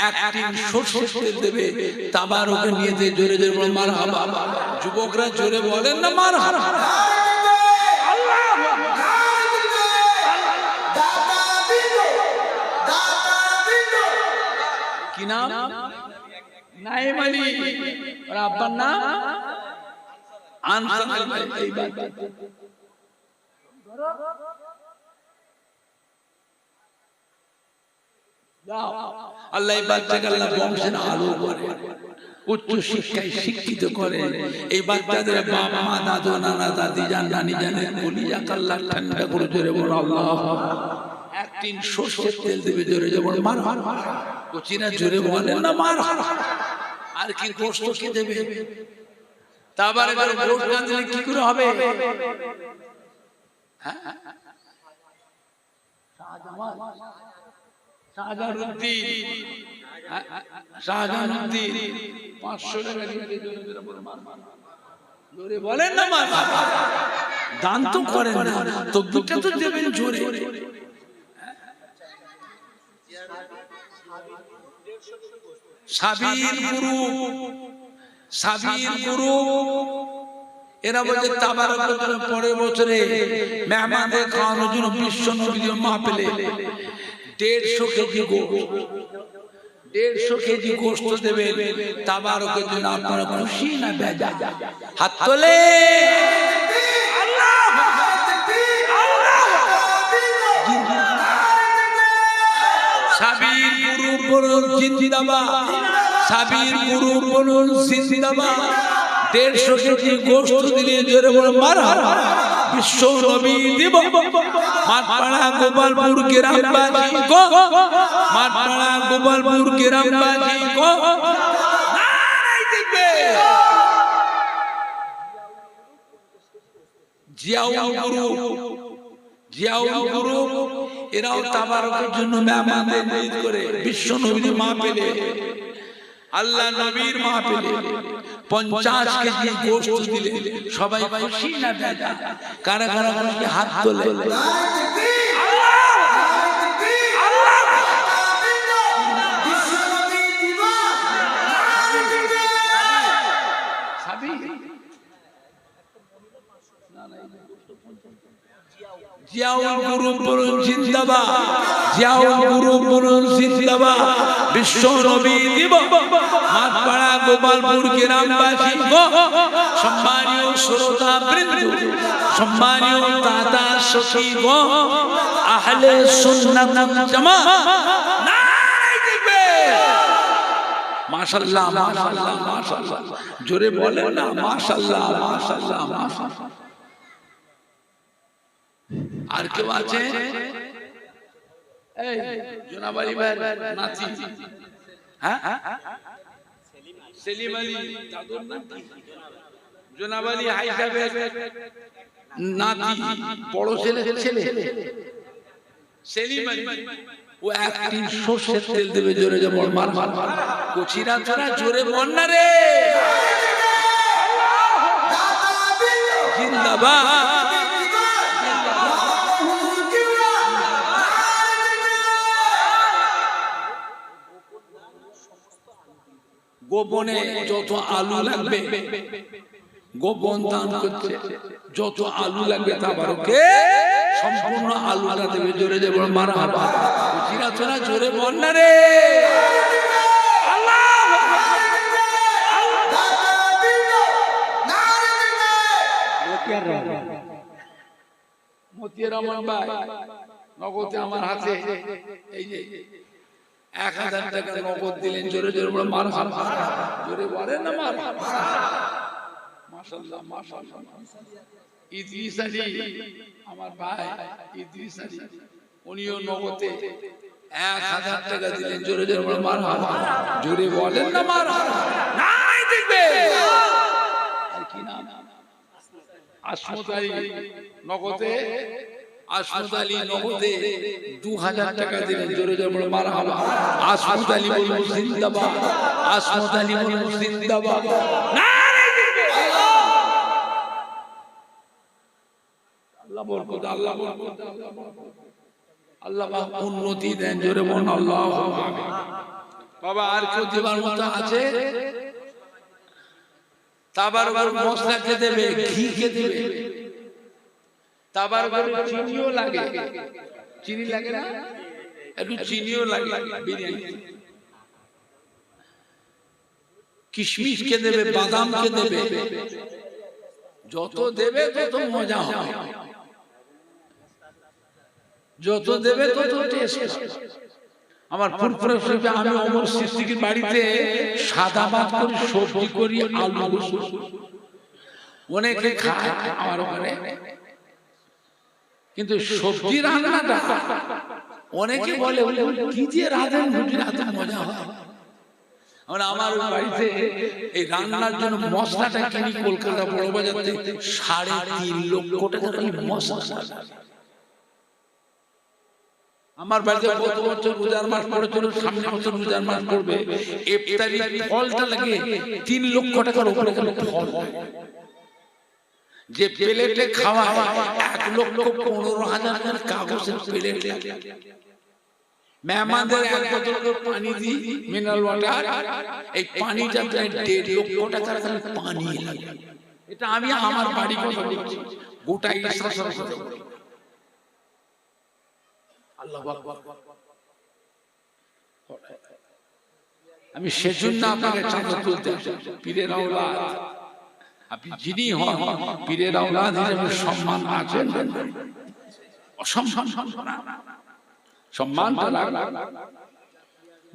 1 টিন সরষের তেল দেবে। তাবারকে নিয়ে দিয়ে জোরে জোরে বল মারহাবা। যুবকরা জোরে বলেন না মারহাবা। কি নাম? নাইম আলী। আর আব্বার নাম আনসার আলী। এই বাবা আল্লাহ এই বাচ্চাকে আল্লাহ বংশের আলো করে, উচ্চ শিক্ষায় শিক্ষিত করে। এই বাচ্চাদের বাবা মা, দাদু, নানা, দাদি জান, নানি জানের কলিজাকে আল্লাহ ঠান্ডা করে। জোরে বল আল্লাহ। 1 টিন সরষের তেল দেবে। জোরে জোরে বল মারহাবা। কচিরা জোরে বলেন না মারহাবা। আর কি গোশত কে দেবে? তারপরে ভোট না দিলে কি করে হবে? শাহজাহানুদ্দিন 500 টাকা দিয়ে বলেন না দান তো করেন না, তকবীরটা তো দেবেন জোরে। সাবির গুরু এরা বলে তাবারকের পরের বছরে মেহমানদের খাওয়ানোর জন্য বিশ্ব নবীর মাহফিলে 150 কেজি গোশত দেবে তাবারকের জন্য। আপনারা খুশি না বেজা? হাত তোলে। সাবির গুরু বলুন জিন্দাবাদ, সাবির গুরু বলুন জিন্দাবাদ। 150 কেজি গোশত দিলে জোরে বলে মারহাবা। বিশ্ব নবী দিব মাঠপাড়া গোপালপুর গ্রামবাসী গো, মাঠপাড়া গোপালপুর গ্রামবাসী গো নারায়ে তাকবীর। জিয়াউল গুরু এরাও তাবারকের জন্য মেহমানদের নিয়ত করে বিশ্ব নবীর মাহফিলে, আল্লাহ নবীর মাহফিলে 50 কেজি গোশত দিলে সবাই খুশি না বেজা? কারা কারা খুশি হাত তোলে। জিয়াউল গুরু বলুন জিন্দাবাদ, জিয়াউল গুরু বলুন জিন্দাবাদ। বিশ্ব নবী দিব মাঠপাড়া গোপালপুর গ্রামবাসী গো, সম্মানীয় শ্রোতা বৃন্দ, সম্মানীয় দাদা সখী গো, আহলে সুন্নাত জামাত নারায়ে তাকবীর। মাশাআল্লাহ মাশাআল্লাহ মাশাআল্লাহ, জোরে বলেন না মাশাআল্লাহ মাশাআল্লাহ মাশাআল্লাহ। আর কেউ আছে? এই জনাব আলী ভাই নাতি, হ্যাঁ সেলিম আলী দাদুর নাম কি? জনাব আলী হাই সাহেবের নাতি, বড় ছেলে সেলিম আলী। ও একটি সরষের তেল দেবে জোরে যে মার মার কচিরা তোরা জোরে বল না রে। জিন্দাবাদ। গোপনে যত আলু লাগবে, গোপন দান করছে, যত আলু লাগবে তাবারকে সম্পূর্ণ আলুটা দেবে জোরে যে বড় মারহাবা। কচিরা তোরা জোরে বল না রে। মতিয়ার রহমান ভাই নগদে আমার হাতে এই যে 1000 টাকা নগদ দিলেন, জোরে জোরে বলে মারহাবা, জোরে বলেন না মারহাবা। মাশাআল্লাহ মাশাআল্লাহ। ইদ্রিস আলী আমার ভাই, ইদ্রিস আলী উনিও নগদে 1000 টাকা দিলেন, জোরে জোরে বলে মারহাবা, জোরে বলেন না মারহাবা। নারায়ে তাকবীর। আর কি নাম? আসমত আলী নগদে, আসমত আলী নগদে 2000 টাকা দিলেন, জোরে জোরে বলে মারহাবা। আসমত আলী বলুন জিন্দাবাদ, আসমত আলী বলুন জিন্দাবাদ। নারায়ে তাকবীর। আল্লাহ বরকত, আল্লাহ বরকত, আল্লাহ উন্নতি দেন, জোরে বলুন আল্লাহুম্মা আমিন। বাবা আর কেউ দিবার মতো আছে? তাবারকের মশলা কে দেবে, ঘি কে দেবে, তাবারকের চিনিও লাগে, চিনি লাগে না? একটু চিনিও লাগে বিরিয়ানি। কিশমিশ কে দেবে, বাদাম কে দেবে, যত দেবে তত মজা হবে, যত দেবে তত টেস্ট। আমার ফুরফুরে শরীফে আমি ওমর সিদ্দিকীর বাড়িতে সাদা ভাত করি, সবজি করি, আলু গোশত অনেকে খায় আমার ওখানে, কিন্তু সবজি রান্নাটা অনেকে বলে কি যে রাঁধেন হুজুর এত মজা হয়। আমার বাড়িতে এই রান্নার জন্য মশলাটা কিনি কলকাতা বড় বাজার থেকে 3.5 লক্ষ টাকা মশলা। আমার বাড়িতে গত বছর রোজার মাস পড়েছিল, সামনে বছর রোজার মাস পড়বে, ইফতারি ফলটা লাগে 3 লক্ষ টাকার উপরে ফল। যে প্লেটে খাওয়া 1,15,000 কাগজের প্লেট। মেহমানদের 1 বোতল পানি দিই, মিনারেল ওয়াটার, এই পানিটা প্রায় 1.5 লক্ষ টাকার পানি লাগে। এটা আমি আমার বাড়ি কথা বলছি, গোটা ইসলাম। আল্লাহু আকবার। আমি সেজন্য আপনাকে চাঁদা তুলতে পীরের আওলাদ, আপনি যিনি হন পীরের আওলাদ হিসেবে সম্মান আছেন, অসম্মান সম্মানটা লাগবে।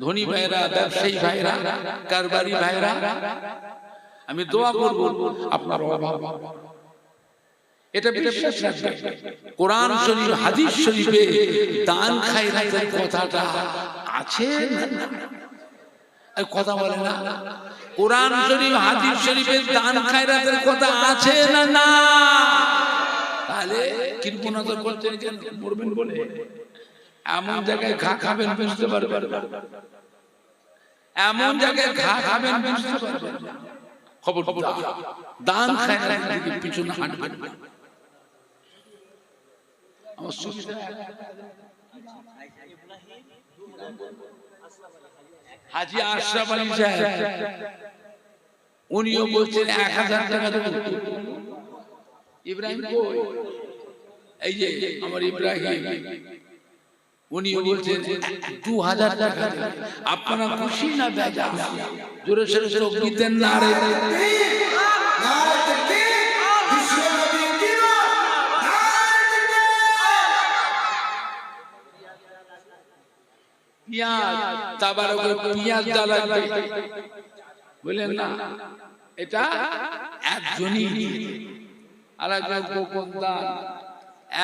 ধনী ভাইরা, ব্যবসায়ী ভাইরা, কারবারি ভাইরা, আমি দোয়া করব আপনার অভাব এটা বিশ্বাস রাখবেন। কোরআন শরীফ হাদিস শরীফে দান খায়রাতের কথাটা আছে না? কথা বলে না? কোরআন শরীফ হাদিস শরীফে দান খায়রাতের কথা আছে না? না, তাহলে কৃপণতা করছেন কেন? মরবেন বলে এমন জায়গায় ঘা খাবেন বুঝতে পারবেন, এমন জায়গায় ঘা খাবেন বুঝতে পারবেন। খবর দান খায়রাতের দিকে পিছনে হাঁটবেন না। হাজী আশরাফ আলী সাহেব উনিও বলছেন 1000 টাকা দেব। ইব্রাহিম কই? এই যে আমার ইব্রাহিম, উনিও বলছেন 2000 টাকা দেব। আপনারা খুশি না বেজার? জোরে সোরে যোগ দিতেন না রে? পিঁয়াজ লাগবে বললেন না, এটা একজনই। আর একজন গোপন দান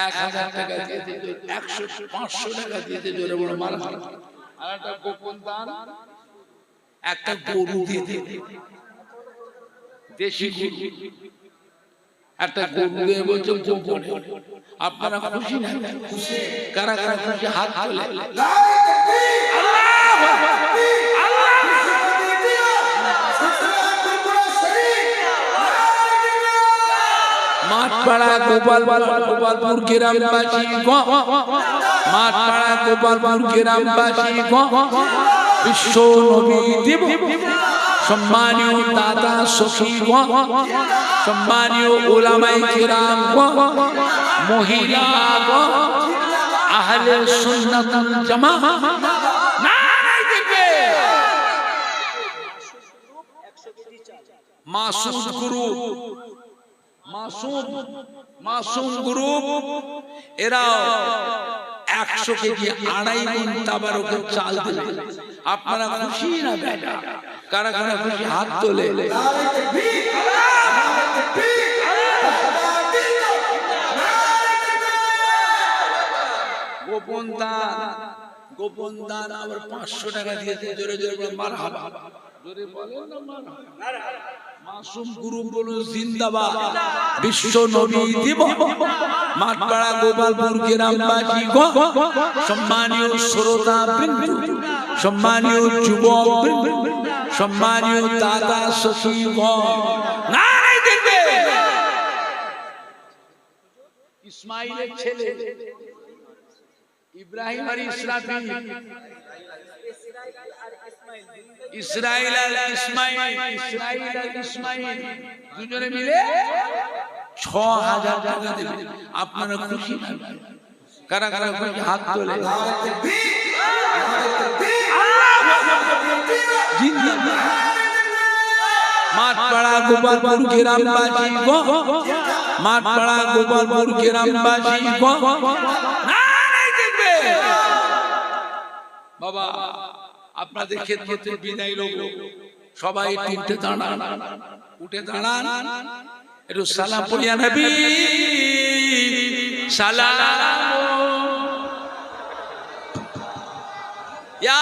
1000 টাকা দিয়েছে, 100-500 টাকা দিয়েছে, জোরে বড় মাল। আর একটা গোপন দান একটা গরু দিয়েছে, দেশি গরু একটা গরু দিয়ে বলছে গোপনে। আপনারা খুশি না? কারা কারা খুশি হাত তোলে। মাঠপাড়া গোপালপুর গ্রামবাসী গো, মাঠপাড়া গোপালপুর গ্রামবাসী গো, বিশ্ব নবী দেব সম্মানীয় দাদা সখী গো, সম্মানীয় উলামায়ে কিরাম গো, মহিলা গো, আহলে সুন্নাত ওয়াল জামাআহ, নারে তাকবীর। মাসুম গ্রুপ, মাসুম গ্রুপ এরা 100 কেজি 2.5 মণ তাবারকের চাল দেবে। আপনারা খুশি না বেটা? কারা কারা খুশি হাত তোলে। গোপন দান আবার 500 টাকা দিয়েছে, জোরে জোরে মারহাবা, জোরে বলেন না মারহাবা। মাসুম গ্রুপ বলুন জিন্দাবাদ, বিশ্ব নবী দিব। মাঠপাড়া গোপালপুর গ্রামবাসী গো, সম্মানীয় শ্রোতা বৃন্দ, সম্মানীয় যুবক বৃন্দ, সম্মানীয় দাদা সখী গো, নারে তাকবীর। ইসমাইলের ছেলে ইব্রাহিম আর ইসরাফিল, ইসরাইল আর ইসমাইল দুজনে মিলে 6000 টাকা দেবে। আপনারা খুশি না? কারা কারা খুশি হাত তোলে। মাঠপাড়া গোপালপুর গ্রামবাসী গো, মাঠপাড়া গোপালপুর গ্রামবাসী গো, নারে তাকবীর। বাবা আপনাদের ক্ষেত্রে বিদায় লোক সবাই তিনটে দাঁড়ান, উঠে দাঁড়ান, একটু সালাম পড়িয়া নবী সালাম ইয়া